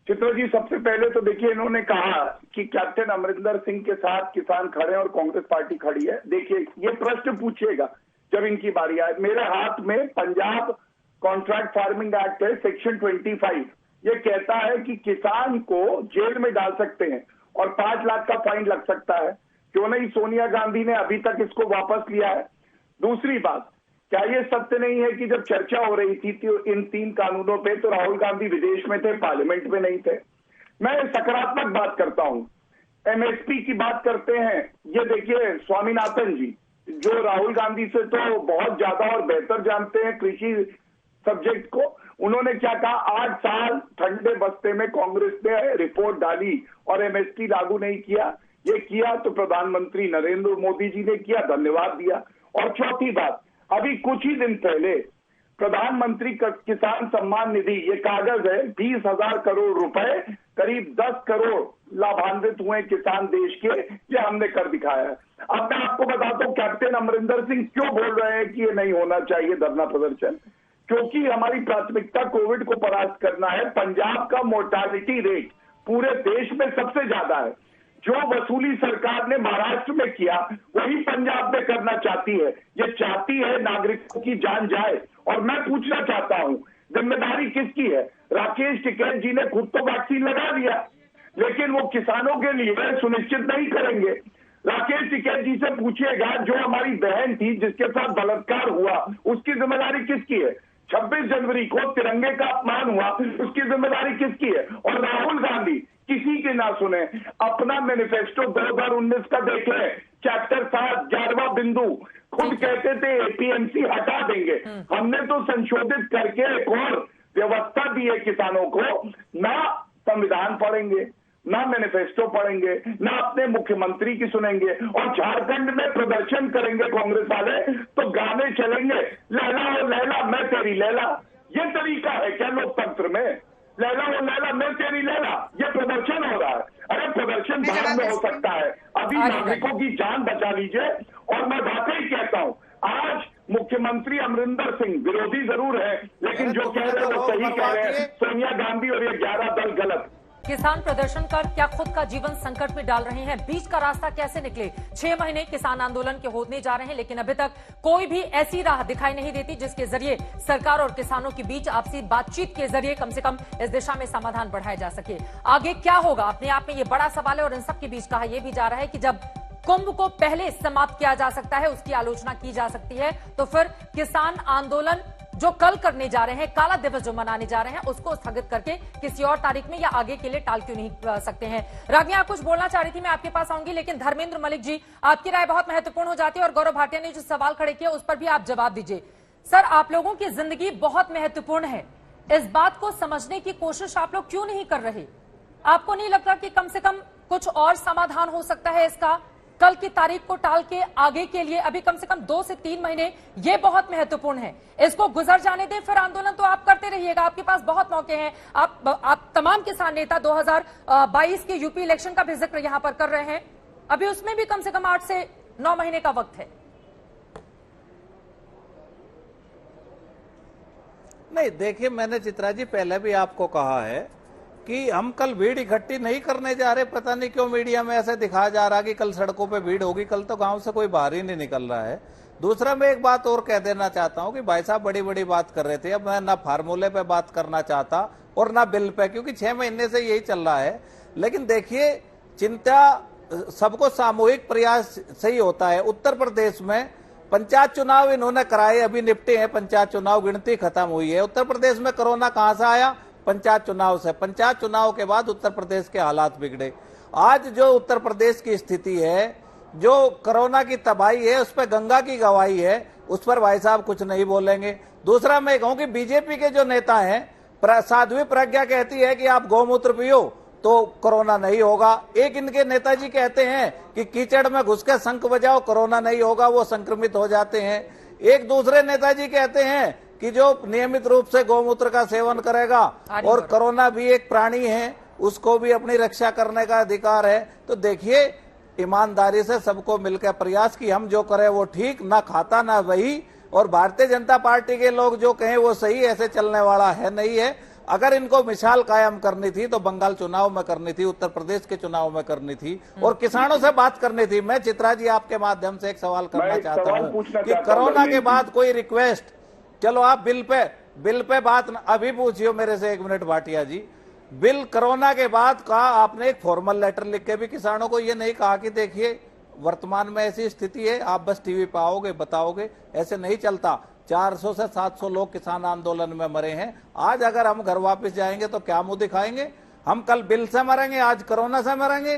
चित्रा जी सबसे पहले तो देखिए इन्होंने कहा कि कैप्टन अमरिंदर सिंह के साथ किसान खड़े हैं और कांग्रेस पार्टी खड़ी है। देखिए ये प्रश्न पूछिएगा जब इनकी बारी आए। मेरे हाथ में पंजाब कॉन्ट्रैक्ट फार्मिंग एक्ट है, सेक्शन 25। ये कहता है कि किसान को जेल में डाल सकते हैं और 5 लाख का फाइन लग सकता है। क्यों नहीं सोनिया गांधी ने अभी तक इसको वापस लिया है। दूसरी बात, क्या ये सत्य नहीं है कि जब चर्चा हो रही थी इन 3 कानूनों पे तो राहुल गांधी विदेश में थे, पार्लियामेंट में नहीं थे। मैं सकारात्मक बात करता हूं, एमएसपी की बात करते हैं। ये देखिए स्वामीनाथन जी जो राहुल गांधी से तो बहुत ज्यादा और बेहतर जानते हैं कृषि सब्जेक्ट को, उन्होंने क्या कहा, 8 साल ठंडे बस्ते में कांग्रेस ने रिपोर्ट डाली और एमएसपी लागू नहीं किया। ये किया तो प्रधानमंत्री नरेंद्र मोदी जी ने किया, धन्यवाद दिया। और चौथी बात, अभी कुछ ही दिन पहले प्रधानमंत्री किसान सम्मान निधि, ये कागज है, 20,000 करोड़ रुपए, करीब 10 करोड़ लाभान्वित हुए किसान देश के, ये हमने कर दिखाया है। अब मैं आपको बताता हूं कैप्टन अमरिंदर सिंह क्यों बोल रहे हैं कि ये नहीं होना चाहिए धरना प्रदर्शन। क्योंकि हमारी प्राथमिकता कोविड को परास्त करना है। पंजाब का मोर्टालिटी रेट पूरे देश में सबसे ज्यादा है। जो वसूली सरकार ने महाराष्ट्र में किया वही पंजाब में करना चाहती है। ये चाहती है नागरिकों की जान जाए। और मैं पूछना चाहता हूं जिम्मेदारी किसकी है। राकेश टिकैत जी ने खुद तो वैक्सीन लगा दिया, लेकिन वो किसानों के लिए सुनिश्चित नहीं करेंगे। राकेश टिकैत जी से पूछिएगा, जो हमारी बहन थी जिसके साथ बलात्कार हुआ उसकी जिम्मेदारी किसकी है। 26 जनवरी को तिरंगे का अपमान हुआ, उसकी जिम्मेदारी किसकी है। और राहुल गांधी किसी की ना सुने, अपना मैनिफेस्टो 2019 का देखें, चैप्टर 7 11वां बिंदु, खुद कहते थे एपीएमसी हटा देंगे। हमने तो संशोधित करके एक और व्यवस्था दी है किसानों को। ना संविधान पढ़ेंगे, ना मैनिफेस्टो पढ़ेंगे, ना अपने मुख्यमंत्री की सुनेंगे। और झारखंड में प्रदर्शन करेंगे कांग्रेस वाले तो गाने चलेंगे, लैला ओ लैला मैं तेरी लैला। ये तरीका है क्या लोकतंत्र में? लैला ओ लैला मैं तेरी लैला, ये प्रदर्शन हो रहा है। अरे प्रदर्शन भारत में हो सकता है। अभी नागरिकों की जान बचा लीजिए। और मैं वाकई कहता हूं, आज मुख्यमंत्री अमरिंदर सिंह विरोधी जरूर है, लेकिन जो कह रहे हैं वो सही कह रहे हैं। सोनिया गांधी और ये 11 दल गलत। किसान प्रदर्शन कर क्या खुद का जीवन संकट में डाल रहे हैं? बीच का रास्ता कैसे निकले? 6 महीने किसान आंदोलन के होने जा रहे हैं, लेकिन अभी तक कोई भी ऐसी राह दिखाई नहीं देती जिसके जरिए सरकार और किसानों के बीच आपसी बातचीत के जरिए कम से कम इस दिशा में समाधान बढ़ाया जा सके। आगे क्या होगा, अपने आप में ये बड़ा सवाल है। और इन सबके बीच कहा यह भी जा रहा है कि जब कुंभ को पहले समाप्त किया जा सकता है, उसकी आलोचना की जा सकती है, तो फिर किसान आंदोलन जो कल करने जा रहे हैं, काला दिवस जो मनाने जा रहे हैं, उसको स्थगित करके किसी और तारीख में या आगे के लिए टाल क्यों नहीं सकते हैं। रागिनी, आप कुछ बोलना चाह रही थी, मैं आपके पास आऊंगी, लेकिन धर्मेंद्र मलिक जी आपकी राय बहुत महत्वपूर्ण हो जाती है और गौरव भाटिया ने जो सवाल खड़े किए उस पर भी आप जवाब दीजिए। सर, आप लोगों की जिंदगी बहुत महत्वपूर्ण है, इस बात को समझने की कोशिश आप लोग क्यों नहीं कर रहे? आपको नहीं लगता कि कम से कम कुछ और समाधान हो सकता है इसका? कल की तारीख को टाल के आगे के लिए अभी कम से कम 2 से 3 महीने ये बहुत महत्वपूर्ण है, इसको गुजर जाने दें, फिर आंदोलन तो आप करते रहिएगा, आपके पास बहुत मौके हैं। आप तमाम किसान नेता 2022 के यूपी इलेक्शन का भी जिक्र यहां पर कर रहे हैं, अभी उसमें भी कम से कम 8 से 9 महीने का वक्त है। नहीं, देखिए, मैंने चित्रा जी पहले भी आपको कहा है कि हम कल भीड़ इकट्ठी नहीं करने जा रहे। पता नहीं क्यों मीडिया में ऐसे दिखाया जा रहा कि कल सड़कों पे भीड़ होगी, कल तो गांव से कोई बाहर ही नहीं निकल रहा है। दूसरा, मैं एक बात और कह देना चाहता हूं कि भाई साहब बड़ी बड़ी बात कर रहे थे, अब मैं ना फार्मूले पे बात करना चाहता और ना बिल पे, क्योंकि 6 महीने से यही चल रहा है। लेकिन देखिए, चिंता सबको सामूहिक प्रयास से ही होता है। उत्तर प्रदेश में पंचायत चुनाव इन्होंने कराए, अभी निपटे हैं पंचायत चुनाव, गिनती खत्म हुई है। उत्तर प्रदेश में कोरोना कहां से आया? पंचायत चुनाव से। पंचायत चुनाव के बाद उत्तर प्रदेश के हालात बिगड़े। आज जो उत्तर प्रदेश की स्थिति है, जो कोरोना की तबाही है, उस पर गंगा की गवाही है, उस पर भाई साहब कुछ नहीं बोलेंगे। दूसरा, मैं कहूं कि बीजेपी के जो नेता हैं, साध्वी प्रज्ञा कहती है कि आप गौमूत्र पियो तो कोरोना नहीं होगा। एक इनके नेताजी कहते हैं कि कीचड़ में घुस के शंख बजाओ, कोरोना नहीं होगा, वो संक्रमित हो जाते हैं। एक दूसरे नेताजी कहते हैं कि जो नियमित रूप से गौमूत्र का सेवन करेगा, और कोरोना भी एक प्राणी है, उसको भी अपनी रक्षा करने का अधिकार है। तो देखिए, ईमानदारी से सबको मिलकर प्रयास की हम जो करें वो ठीक, ना खाता ना वही। और भारतीय जनता पार्टी के लोग जो कहें वो सही, ऐसे चलने वाला है नहीं है। अगर इनको मिसाल कायम करनी थी तो बंगाल चुनाव में करनी थी, उत्तर प्रदेश के चुनाव में करनी थी, और किसानों से बात करनी थी। मैं चित्रा जी आपके माध्यम से एक सवाल करना चाहता हूं कि कोरोना के बाद कोई रिक्वेस्ट, चलो आप बिल पे बात अभी पूछियो मेरे से 1 मिनट भाटिया जी। बिल कोरोना के बाद का आपने एक फॉर्मल लेटर लिख के भी किसानों को ये नहीं कहा कि देखिए वर्तमान में ऐसी स्थिति है, आप बस टीवी पे आओगे बताओगे, ऐसे नहीं चलता। 400 से 700 लोग किसान आंदोलन में मरे हैं। आज अगर हम घर वापस जाएंगे तो क्या मुंह दिखाएंगे? हम कल बिल से मरेंगे, आज कोरोना से मरेंगे,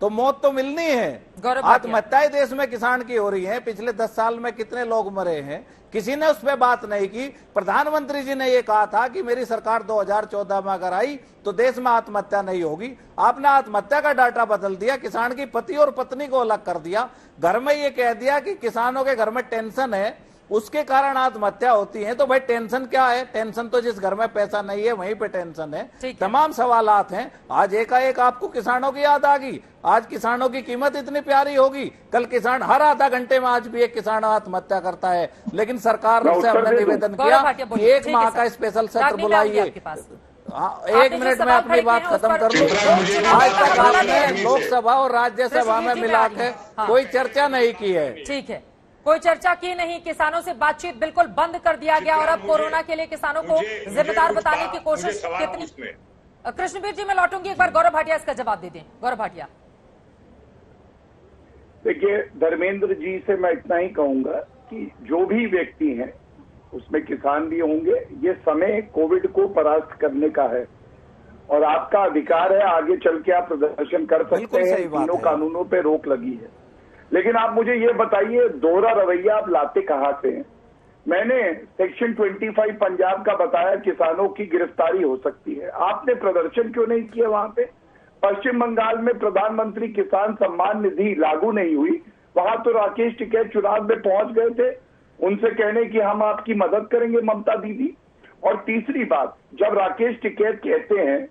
तो मौत तो मिलनी है। आत्महत्याएं देश में किसान की हो रही हैं। पिछले 10 साल में कितने लोग मरे हैं, किसी ने उस पर बात नहीं की। प्रधानमंत्री जी ने ये कहा था कि मेरी सरकार 2014 में अगर आई तो देश में आत्महत्या नहीं होगी। आपने आत्महत्या का डाटा बदल दिया, किसान की पति और पत्नी को अलग कर दिया, घर में ये कह दिया कि किसानों के घर में टेंशन है, उसके कारण आत्महत्या होती है। तो भाई टेंशन क्या है? टेंशन तो जिस घर में पैसा नहीं है वहीं पे टेंशन है। तमाम सवालात हैं। आज एकाएक आपको किसानों की याद आ गई, आज किसानों की कीमत इतनी प्यारी होगी, कल किसान हर आधा घंटे में आज भी एक किसान आत्महत्या करता है। लेकिन सरकार से हमने निवेदन किया कि 1 माह का स्पेशल सत्र बुलाइए। 1 मिनट में अपनी बात खत्म कर लूं। आज तक आपने लोकसभा और राज्यसभा में मिला के कोई चर्चा नहीं की है। ठीक है, कोई चर्चा की नहीं, किसानों से बातचीत बिल्कुल बंद कर दिया गया, और अब कोरोना के लिए किसानों को जिम्मेदार बताने की कोशिश कितनी। कृष्णवीर जी, मैं लौटूंगी, एक बार गौरव भाटिया इसका जवाब दे दें। गौरव भाटिया। देखिए, धर्मेंद्र जी से मैं इतना ही कहूंगा कि जो भी व्यक्ति हैं, उसमें किसान भी होंगे, ये समय कोविड को परास्त करने का है और आपका अधिकार है। आगे चल के आप प्रदर्शन कर सकते हैं, तीनों कानूनों पे रोक लगी है। लेकिन आप मुझे ये बताइए, दोहरा रवैया आप लाते कहां से हैं? मैंने सेक्शन 25 पंजाब का बताया, किसानों की गिरफ्तारी हो सकती है। आपने प्रदर्शन क्यों नहीं किया वहां पे? पश्चिम बंगाल में प्रधानमंत्री किसान सम्मान निधि लागू नहीं हुई, वहां तो राकेश टिकैत चुनाव में पहुंच गए थे, उनसे कहने की हम आपकी मदद करेंगे ममता दीदी। और तीसरी बात, जब राकेश टिकैत कहते हैं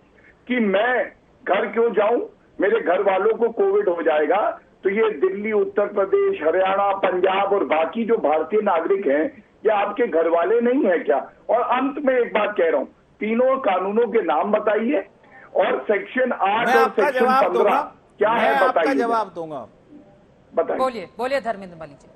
कि मैं घर क्यों जाऊं, मेरे घर वालों को कोविड हो जाएगा, तो ये दिल्ली, उत्तर प्रदेश, हरियाणा, पंजाब और बाकी जो भारतीय नागरिक हैं, ये आपके घर वाले नहीं है क्या? और अंत में एक बात कह रहा हूं, तीनों कानूनों के नाम बताइए और सेक्शन 8 और सेक्शन 15 क्या है बताइए। जवाब दूंगा, बताइए। बोलिए धर्मेंद्र मलिक जी।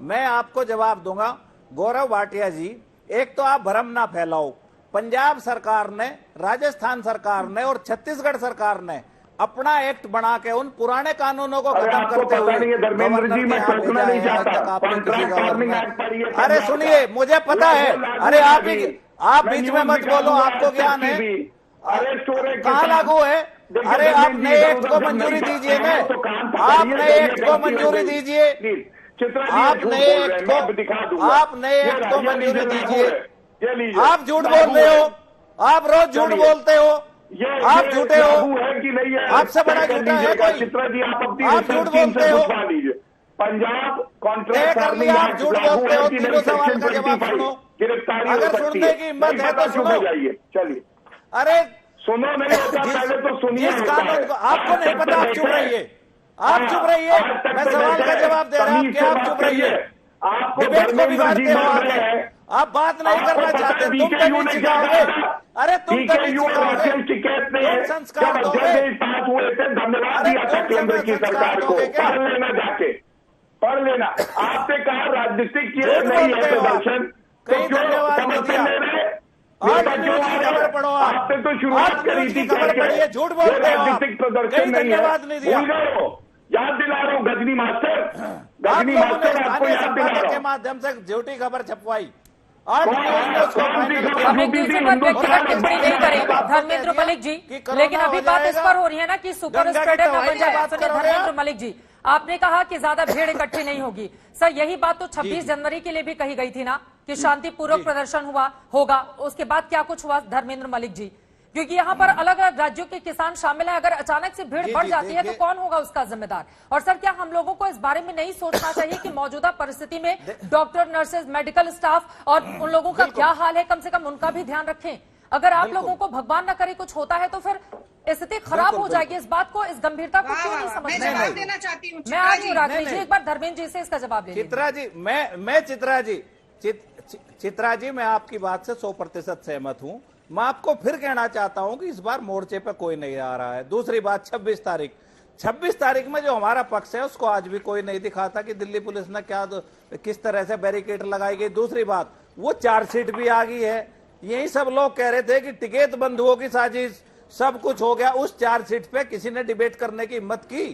मैं आपको जवाब दूंगा। गौरव भाटिया जी, एक तो आप भ्रम ना फैलाओ। पंजाब सरकार ने, राजस्थान सरकार ने और छत्तीसगढ़ सरकार ने अपना एक्ट बना के उन पुराने कानूनों को खत्म करते हुए अरे सुनिए, मुझे पता है। अरे आप बीच में मत बोलो, आपको ज्ञान है। कहाँ लागू है? अरे आप नए एक्ट को मंजूरी दीजिए ना, आप नए एक्ट को मंजूरी दीजिए। चित्रा जी आप झूठ नए बोल रहे हैं, एक्ट मैं को दिखा दूंगा। आप नए ये एक्ट को ये मंजूरी लीजिए, दीजिए। ये लीजिए, आप झूठ लागू बोल रहे है। हो, आप रोज झूठ चलिए। बोलते हो, आप ये झूठे हो, लागू है कि नहीं है, आपसे बड़ा तय कर झूठा है लीजिएगा। कोई? चित्रा जी आप अपनी आप रिसर्च झूठ टीम बोलते से हो। पूछवा लीजिए। पंजाब तय कॉन्ट्रैक्ट कर फार्मिंग लिया, आप एक्ट झूठ लागू बोलते है हो। कि तीनों नहीं, सवाल सेक्शन का जवाब 25 सुनो। गिरफ्तारी हो अगर सकती सुनने है। की हिम्मत नहीं है पता, तो चुप सुनो। हो जाइए। चलिए, अरे सुनो नहीं होता, पहले तो सुनिए। जिस होता कानून है। को आपको नहीं आज तक पता, आप तो चुप बैठे हैं। रहिए, आप चुप रहिए। आज तक मैं तो सवाल का बैठे हैं। जवाब दे रहा हूं, तमीज क्या से आप बात चुप रहिए? करिए। आपको डिबेट को धर्मेंद्र जी बिगाड़ते हो बोल आगे, रहे हैं। आप बात नहीं आपको करना पता चाहते, है तुम DKU तमीज ने क्या सिखाओगे। कहा था? अरे तुम तमीज DKU और सिखाओगे, राफेल टिकैत ने तुम संस्कार जब दोगे। अध्यादेश पास हुए थे, धन्यवाद अरे दिया था तुम केंद्र समय की संस्कार सरकार को। दोगे क्या? पढ़ लेना जाके, पढ़ लेना। आपने कहा राजनीतिक किए झूठ नहीं है बोलते हो आप। प्रदर्शन, कहीं तो क्यों धन्यवाद नहीं समर्थन दिया। ले रहे? आज नेता क्यों न्यूज आ की रहे? खबर पढ़ो आप। आपने तो शुरुआत आज करी न्यूज थी की खबर कह के, पढ़िए, झूठ ये बोलते हो आप। राजनीतिक प्रदर्शन कहीं नहीं है। धन्यवाद नहीं दिया। भूल गए हो? याद दिला रहा हूँ, गजनी मास्टर, आप गजनी लोगों ने मास्टर आपको स्थानीय याद दिला संपादक रहा के हूँ। माध्यम से झूठी खबर छपवाई। आज कौन- न्यूज ने उसको कौन सी फाइनल खबर? किया। हम एक दूसरे पर व्यक्तिगत टिप्पणी नहीं करेंगे आपको धर्मेंद्र कह दिया मलिक जी, कि कोरोना लेकिन अभी हो बात इस जाएगा। पर हो रही है ना कि सुपर गंगा की स्प्रेडर न दवाई बन की जाए। बात सुनिए करोगे धर्मेंद्र आप? मलिक जी, आपने कहा कि ज्यादा भीड़ इकट्ठी नहीं होगी। सर यही बात तो 26 जनवरी के लिए भी कही गई थी ना कि शांतिपूर्वक प्रदर्शन हुआ होगा। उसके बाद क्या कुछ हुआ धर्मेंद्र मलिक जी? क्योंकि यहाँ पर अलग अलग राज्यों के किसान शामिल हैं। अगर अचानक से भीड़ बढ़ जाती है तो कौन होगा उसका जिम्मेदार? और सर क्या हम लोगों को इस बारे में नहीं सोचना चाहिए कि मौजूदा परिस्थिति में डॉक्टर, नर्सेज, मेडिकल स्टाफ और उन लोगों का क्या हाल है, कम से कम उनका भी ध्यान रखें। अगर आप लोगों को भगवान न करे कुछ होता है तो फिर स्थिति खराब हो जाएगी। इस बात को, इस गंभीरता को क्यों नहीं मैं समझते? जवाब देना चाहती हूँ मैं आ रही हूँ चित्रा जी। राकेश जी, एक बार धर्मेंद्र जी से इसका जवाब ले लीजिए। चित्रा जी, मैं चित्रा जी, मैं आपकी बात से 100% सहमत हूं। मैं आपको फिर कहना चाहता हूं कि इस बार मोर्चे पे कोई नहीं आ रहा है। दूसरी बात, 26 तारीख में जो हमारा पक्ष है उसको आज भी कोई नहीं दिखाता कि दिल्ली पुलिस ने क्या किस तरह से बैरिकेड लगाई गई। दूसरी बात, वो चार्जशीट भी आ गई है। यही सब लोग कह रहे थे कि टिकैत बंधुओं की साजिश, सब कुछ हो गया। उस चार्जशीट पे किसी ने डिबेट करने की हिम्मत की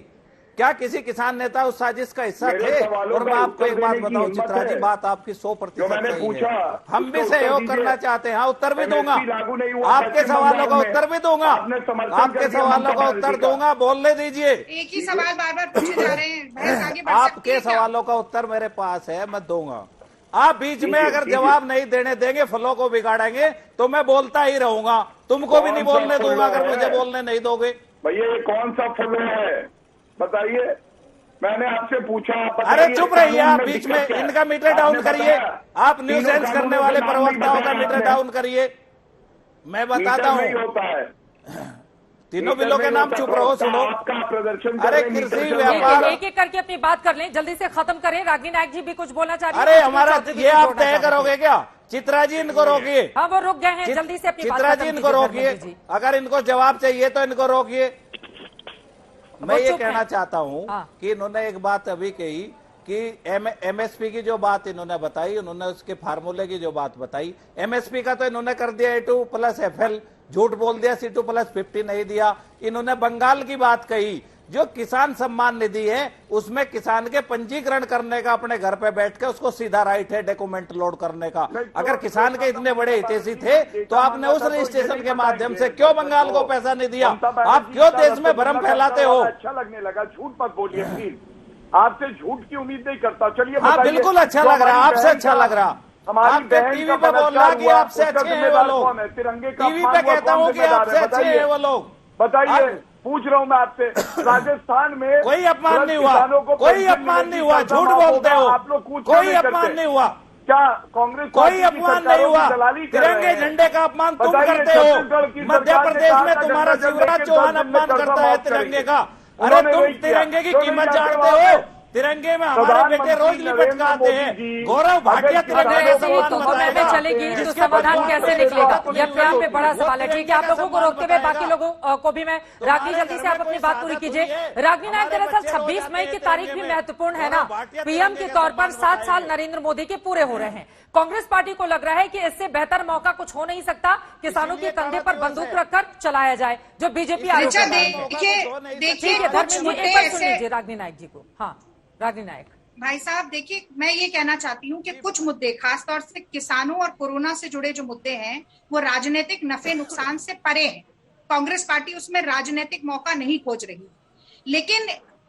क्या? किसी किसान नेता उस साजिश का हिस्सा मेरे थे? सवालों और मैं का आपको उत्तर एक बात देने की बताऊं हिम्मत चित्रा जी, है। बात आपकी जो 100% मैंने सही पूछा, है। हम भी उसका उत्तर सहयोग दीजिए। करना चाहते हैं। हाँ, उत्तर भी दूंगा, MSP लागू नहीं हुआ आपके पश्चिम सवालों का बंगाल में। उत्तर भी दूंगा, आपने समर्थन आपके कर दिया सवालों का ममता उत्तर बनर्जी का। दूंगा, बोलने दीजिए। एक ही सवाल बार बार पूछे जा रहे हैं, बहस आगे बढ़ सकती आपके है क्या? सवालों का उत्तर मेरे पास है, मैं दूंगा। आप बीच में अगर कीजिए। जवाब नहीं देने देंगे, फलों को बिगाड़ेंगे, तो मैं बोलता ही रहूंगा। तुमको भी नहीं कौन सा बोलने दूंगा फलो अगर मुझे है? बोलने नहीं दोगे। भैया ये कौन सा फ्लो है बताइए? मैंने आपसे पूछा, आप अरे बताइए, चुप रहिए कानून आप, में बीच दिक्कत में क्या है? इनका मीटर डाउन आपने करिए। बताया। आप न्यूज तीनों करने कानूनों वाले के नाम नहीं प्रवक्ताओं का बताया मीटर आपने। डाउन करिए। मैं बताता मीटर नहीं हूँ, होता है। तीनों मीटर बिलों के नहीं नाम होता, चुप रहो, प्रवक्ता सुनो। आपका प्रदर्शन कर अरे रहे हैं, मीटर कृषि चल व्यापार- रहा है। एक एक करके अपनी बात कर लें, जल्दी से खत्म करें। रागिनी नायक जी भी कुछ बोलना चाह रही हैं। अरे कुछ हमारा चौधरी जी ये भी आप जोड़ना तय चाह रहे करोगे हैं। क्या? चित्रा जी इनको रोकिए। हाँ वो रुक गए हैं, जल्दी से अपनी बात चित्रा खत्म जी इनको कीजिए, रोकिए। धर्मेंद्र जी। अगर इनको जवाब चाहिए तो इनको रोकिए। मैं वो ये चुप कहना हैं। चाहता हूं हाँ। कि इन्होंने एक बात अभी कही कि एमएसपी की जो बात इन्होंने बताई, उन्होंने उसके फार्मूले की जो बात बताई, एमएसपी का तो इन्होंने कर दिया A2+FL, झूठ बोल दिया, C2+50 नहीं दिया। इन्होंने बंगाल की बात कही, जो किसान सम्मान निधि है उसमें किसान के पंजीकरण करने का अपने घर पे बैठ के उसको सीधा राइट है डॉक्यूमेंट लोड करने का। अगर किसान के इतने बड़े हितैषी थे तो आपने उस रजिस्ट्रेशन के माध्यम से क्यों बंगाल को पैसा नहीं दिया? आप क्यों देश में भ्रम फैलाते हो? अच्छा लगने लगा, झूठ मत बोलिए प्लीज। आपसे झूठ की उम्मीद नहीं करता। चलिए हाँ बताइए, बिल्कुल अच्छा जो लग रहा, हमारी आपसे बहन अच्छा का- लग रहा। हमारी आपके बहन टीवी का पे बोल रहा कि हुआ, आपसे उसका अच्छे हैं वो जिम्मेदार लोग। कौन है? तिरंगे का टीवी अपमान पे हुआ, कहता कौन हूँ कि जिम्मेदार आपसे है? अच्छे हैं वो लोग। बताइए, आप- पूछ रहा हूं मैं आपसे। राजस्थान में कोई अपमान नहीं हुआ, किसानों को कोई पेंशन अपमान मिलेगी, नहीं हुआ, कर्जा झूठ माफ बोलते होगा, हो। आप लोग कुछ कोई नहीं अपमान करते। नहीं हुआ, क्या कांग्रेस कोई पार्टी की अपमान नहीं सरकारों की हुआ। दलाली कर रहे तिरंगे हैं? झंडे का अपमान तुम बताइए, करते हो। छत्तीसगढ़ की मध्य सरकार ने प्रदेश कहा में था तुम्हारा गंगा जल शिवराज के चौहान 10 दिन में अपमान कर्जा करता है माफ तिरंगे करेंगे। का। अरे उन्होंने तुम वही किया। तिरंगे की क्यों कीमत नहीं जानते जानते वहाँ हो? पे? तिरंगे में हमारे बेटे रोज लिपट के आते हैं। गौरव भाटिया अगर तिरंगे ऐसे ही का तो सम्मान में बताएगा। चलेगी तो जिसके समाधान परिवार कैसे में निकलेगा? बात ये अपने आप में बड़ा वो सवाल है। ठीक है, आप लोगों को रोकते हुए बाकी लोगों को भी मैं रागिनी जल्दी से आप अपनी बात पूरी कीजिए। रागिनी नायक, दरअसल 26 मई की तारीख भी महत्वपूर्ण है ना। पीएम के तौर पर 7 साल नरेंद्र मोदी के पूरे हो रहे हैं। कांग्रेस पार्टी को लग रहा है कि इससे बेहतर मौका कुछ हो नहीं सकता, किसानों के कंधे पर बंदूक रखकर चलाया जाए, जो बीजेपी आरोप ऋचा, कर रही है। देखिए ठीक है कुछ धर्मेंद्र जी, मुद्दे एक बार सुन ऐसे, लीजिए रागिनी नायक जी को। हाँ रागिनी नायक। भाई साहब देखिए, मैं ये कहना चाहती हूँ कि कुछ मुद्दे, खासतौर से किसानों और कोरोना से जुड़े जो मुद्दे हैं, वो राजनीतिक नफे नुकसान से परे हैं। कांग्रेस पार्टी उसमें राजनीतिक मौका नहीं खोज रही, लेकिन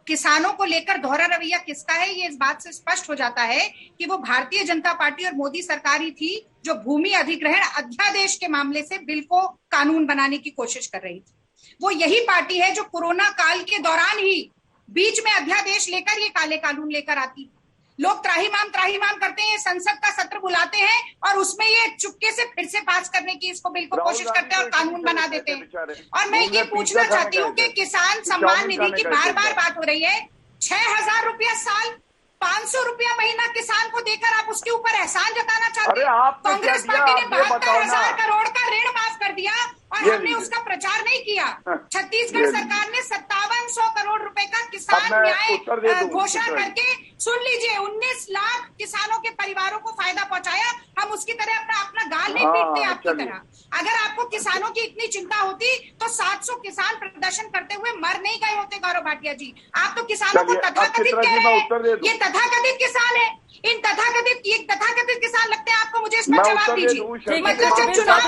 किसानों को लेकर दोहरा रवैया किसका है, ये इस बात से स्पष्ट हो जाता है कि वो भारतीय जनता पार्टी और मोदी सरकार ही थी जो भूमि अधिग्रहण अध्यादेश के मामले से बिल को कानून बनाने की कोशिश कर रही थी। वो यही पार्टी है जो कोरोना काल के दौरान ही बीच में अध्यादेश लेकर ये काले कानून लेकर आती। लोग त्राहीमाम करते हैं, संसद का सत्र बुलाते हैं और उसमें ये चुपके से फिर से पास करने की इसको बिल को कोशिश करते हैं और कानून बना देते हैं। और मैं ये पूछना चाहती हूँ कि किसान सम्मान निधि की बार बार बात हो रही है, 6,000 रुपया साल, 500 रुपया महीना किसान को देकर आप उसके ऊपर एहसान जताना चाहते हैं। कांग्रेस पार्टी ने 72,000 करोड़ का ऋण माफ कर दिया और हमने उसका प्रचार नहीं किया। छत्तीसगढ़ सरकार ने 5700 करोड़ रुपए का किसान न्याय घोषणा करके, सुन लीजिए, 19 लाख किसानों के परिवारों को फायदा पहुंचाया। हम उसकी तरह अपना गाल नहीं पीटते आपकी तरह। अगर आपको किसानों की इतनी चिंता होती तो 700 किसान प्रदर्शन करते हुए मर नहीं गए होते गौरव भाटिया जी। आप तो किसानों को तथाकथित कह रहे हैं, ये तथाकथित किसान है। इन तथाकथित किसान लगते हैं आपको, मुझे इसका जवाब दीजिए। मतलब जब चुनाव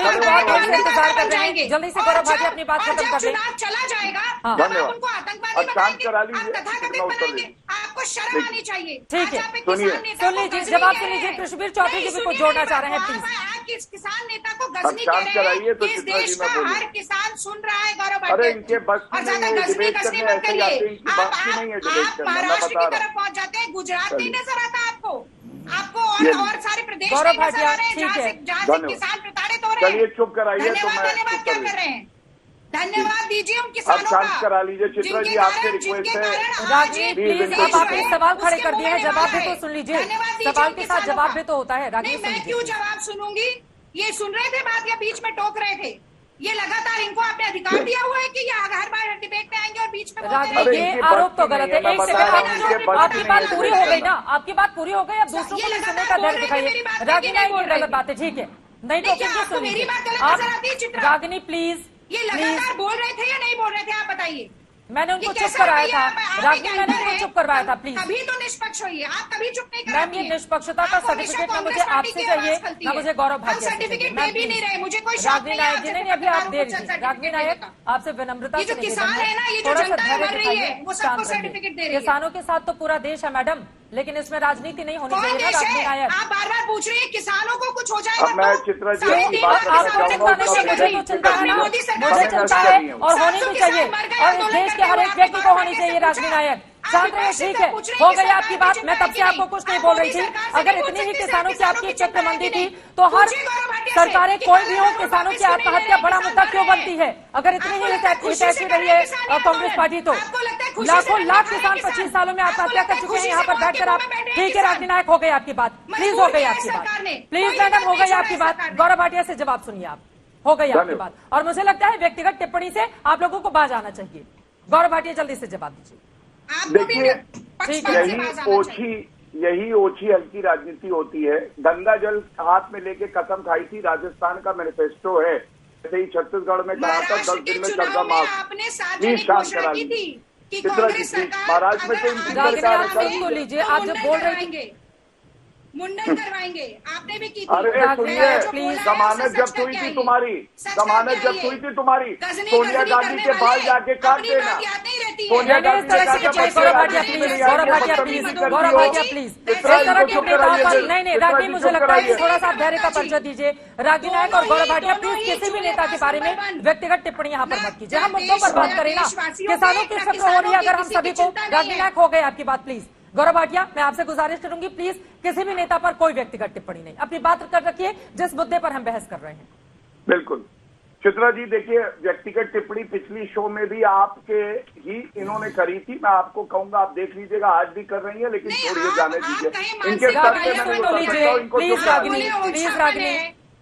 जाएंगे, जल्दी से गौरव भाटिया अपनी बात खत्म कर दें। चुनाव चला जाएगा तब आप उनको आतंकवादी बनाएंगे, आप तथाकथित बनाएंगे। आपको शर्म आनी चाहिए। ठीक है, सुन लीजिए, जवाब सुन लीजिए। कृष्णवीर चौधरी जी भी कुछ जोड़ना चाह रहे हैं, प्लीज। किस किसान नेता को गजनी कह रहे हैं, इस देश का हर किसान सुन रहा है गौरव भाटिया। और ज्यादा गजनी मत करिए। आप महाराष्ट्र की तरफ पहुंच जाते हैं, गुजरात नहीं नजर आता आपको और सारे प्रदेश गौरव नहीं नजर आ रहे हैं भाटिया, जहाँ से किसान प्रताड़ित हो रहे हैं। चुप कराइए। धन्यवाद क्या कर रहे हैं? धन्यवाद दीजिए उन किसानों का। करा लीजिए चित्रा जी, आपसे रिक्वेस्ट है। राजनीत प्लीज, अब आपने सवाल खड़े कर दिए हैं, जवाब भी तो सुन लीजिए। सवाल के साथ जवाब भी तो होता है। नहीं, मैं क्यों जवाब सुनूंगी? ये सुन रहे थे बात या बीच में टोक रहे थे? ये लगातार इनको आपने अधिकार दिया हुआ है कि ये हर बार डिबेट में आएंगे और बीच में राजनीत, ये आरोप तो गलत है। एक सेकंड, आपकी बात पूरी हो गई ना, आपकी बात पूरी हो गई। अब दूसरों को भी सुनने का धैर्य दिखाइए। रागिनी, ये गलत बात है, ठीक है, नहीं तो सुन लीजिए आप। रागिनी प्लीज, ये लगातार बोल रहे थे या नहीं बोल रहे थे, आप बताइए। मैंने उनको चुप कराया था। रागिनी, मैंने उनको चुप करवाया था, प्लीज। कभी तो निष्पक्ष होइए, आप कभी चुप नहीं कर। मैम, ये निष्पक्षता का सर्टिफिकेट ना मुझे आपसे चाहिए, ना मुझे गौरव भाटिया से सर्टिफिकेट दे भी नहीं रहे, मुझे कोई रागिनी नायक जी ने अभी आप दे रही थी। रागिनी नायक, आपसे विनम्रता से किसान है ना, ये जो जनता मर रही है, वो सबको सर्टिफिकेट दे रही है। किसानों के साथ तो पूरा देश है मैडम, लेकिन इसमें राजनीति नहीं होनी चाहिए ना रागिनी नायक। आप बार बार पूछ रहे हैं किसानों को कुछ हो जाएगा। मैं चित्रा जी आपको चिंता नहीं है, मुझे तो चिंता है, मुझे चिंता है और होनी भी चाहिए। और इस देश के हर एक व्यक्ति को होनी चाहिए रागिनी नायक। शांत रहे, ठीक है, हो गई आपकी बात। मैं तब से आपको कुछ नहीं बोल रही थी। अगर इतनी ही किसानों की आपकी चक्रमंदी थी तो हर सरकारें कोई भी हो, किसानों की आत्महत्या बड़ा मुद्दा क्यों बनती है? अगर इतनी ही हितैषी रही है कांग्रेस पार्टी तो लाखों लाख किसान 25 सालों में आत्महत्या कर चुके हैं यहाँ पर बैठकर आप। ठीक है रागिनी नायक, हो गई आपकी बात, प्लीज हो गई आपकी बात, प्लीज मैडम हो गई आपकी बात। गौरव भाटिया से जवाब सुनिए आप, हो गई आपकी बात। और मुझे लगता है व्यक्तिगत टिप्पणी से आप लोगों को बाज आना चाहिए। गौरव भाटिया जल्दी से जवाब दीजिए। देखिए, यही ओछी हल्की राजनीति होती है। गंगा जल हाथ में लेके कसम खाई थी, राजस्थान का मैनिफेस्टो है। जैसे ही छत्तीसगढ़ में कहा था 10 दिन में कर्जा माफ, प्लीज शांत करा लीजिए। महाराष्ट्र में तो लीजिए, आप जब बोल रहे थे मुंडन करवाएंगे, आपने भी की। अरे सुनिए, जमानत जब्त हुई थी तुम्हारी, जमानत जब्त हुई थी तुम्हारी। सोनिया गांधी के बाल जाके काट देना। सोनिया गांधी गौरव भाटिया प्लीज, गौरव भाटिया प्लीज, नहीं रागिनी, मुझे लगता है थोड़ा सा धैर्य का परिचय दीजिए। रागिनी नायक और गौरव भाटिया प्लीज किसी भी नेता के बारे में व्यक्तिगत टिप्पणी यहाँ पर मत कीजिए। हम मुद्दों पर बात करें ना, किसानों की फिक्र हो रही है अगर हम सभी को। रागिनी नायक, हो गई आपकी बात, प्लीज। गौरव भाटिया, मैं आपसे गुजारिश करूंगी, प्लीज किसी भी नेता पर कोई व्यक्तिगत टिप्पणी नहीं, अपनी बात कर रखिए जिस मुद्दे पर हम बहस कर रहे हैं। बिल्कुल चित्रा जी, देखिए व्यक्तिगत टिप्पणी पिछली शो में भी आपके ही इन्होंने करी थी। मैं आपको कहूंगा, आप देख लीजिएगा, आज भी कर रही है, लेकिन छोड़िए, जाने दीजिए। इनके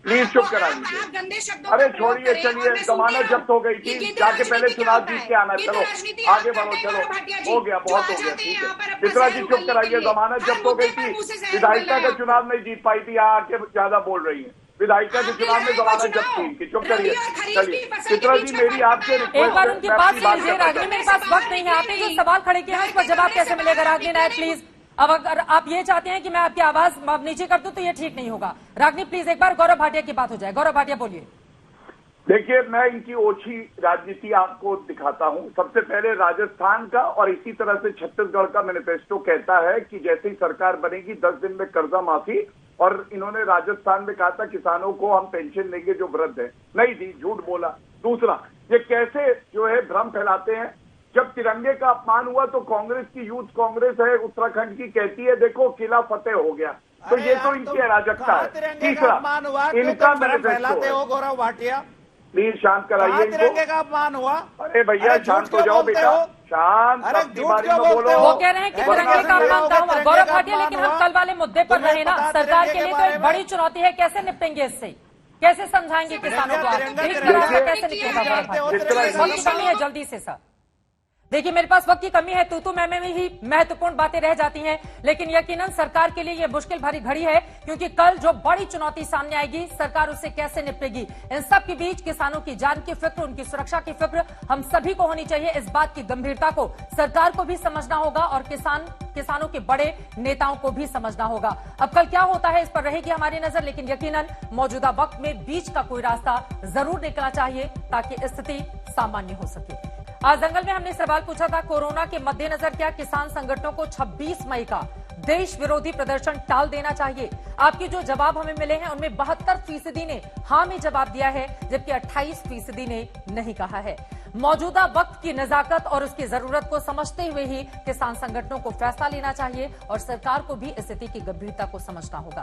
प्लीज चुप करा दीजिए। अरे छोड़िए, चलिए, जमानत जब्त हो गई थी, जाके पहले चुनाव जीत के आना। चलो आगे बढ़ो, चलो हो गया, बहुत हो गया, ठीक है। चित्रा जी चुप कराइए, जमानत जब्त हो गई थी, विधायिका का चुनाव नहीं जीत पाई थी, यहाँ आके ज्यादा बोल रही है। विधायिका के चुनाव में जमानत जब्त थी इनकी। चुप करिए, चलिए। चित्रा जी, मेरी आपसे एक बार उनकी बात सुन लीजिए। रागिनी, मेरे पास वक्त नहीं है, आपने जो सवाल खड़े किए हैं उस पर जवाब कैसे मिलेगा? रागिनी नायक प्लीज, अब अगर आप ये चाहते हैं कि मैं आपकी आवाज नीचे कर दूं तो ये ठीक नहीं होगा। रागिनी प्लीज, एक बार गौरव भाटिया की बात हो जाए। गौरव भाटिया बोलिए। देखिए, मैं इनकी ओछी राजनीति आपको दिखाता हूं। सबसे पहले राजस्थान का और इसी तरह से छत्तीसगढ़ का मैनिफेस्टो कहता है कि जैसे ही सरकार बनेगी 10 दिन में कर्जा माफी, और इन्होंने राजस्थान में कहा था किसानों को हम पेंशन देंगे जो वृद्ध है, नहीं दी, झूठ बोला। दूसरा, ये कैसे जो है भ्रम फैलाते हैं। जब तिरंगे का अपमान हुआ तो कांग्रेस की यूथ कांग्रेस है उत्तराखंड की कहती है देखो किला फतेह हो गया, तो ये तो इनकी अराजकता है। तीसरा, इनका मैनिफेस्टो हो गौरव भाटिया, प्लीज शांत कराइए तिरंगे का अपमान हुआ। अरे भैया शांत हो जाओ बेटा, शांत, अपनी बारी में बोलो। वो कह रहे हैं कि तिरंगे का अपमान कहाँ हुआ गौरव भाटिया, लेकिन हम कल वाले मुद्दे पर रहे ना। सरकार के लिए तो एक बड़ी चुनौती है, कैसे निपटेंगे इससे, कैसे समझाएंगे किसानों को, कैसे निकलेगा। जल्दी से सर, देखिए मेरे पास वक्त की कमी है, तू मैं में ही महत्वपूर्ण बातें रह जाती हैं, लेकिन यकीनन सरकार के लिए यह मुश्किल भरी घड़ी है, क्योंकि कल जो बड़ी चुनौती सामने आएगी सरकार उससे कैसे निपटेगी। इन सब के बीच किसानों की जान की फिक्र, उनकी सुरक्षा की फिक्र हम सभी को होनी चाहिए। इस बात की गंभीरता को सरकार को भी समझना होगा और किसानों के बड़े नेताओं को भी समझना होगा। अब कल क्या होता है इस पर रहेगी हमारी नजर, लेकिन यकीनन मौजूदा वक्त में बीच का कोई रास्ता जरूर निकलना चाहिए ताकि स्थिति सामान्य हो सके। आज दंगल में हमने सवाल पूछा था, कोरोना के मद्देनजर क्या किसान संगठनों को 26 मई का देश विरोधी प्रदर्शन टाल देना चाहिए। आपके जो जवाब हमें मिले हैं उनमें 72% ने हाँ में जवाब दिया है, जबकि 28% ने नहीं कहा है। मौजूदा वक्त की नजाकत और उसकी जरूरत को समझते हुए ही किसान संगठनों को फैसला लेना चाहिए और सरकार को भी स्थिति की गंभीरता को समझना होगा।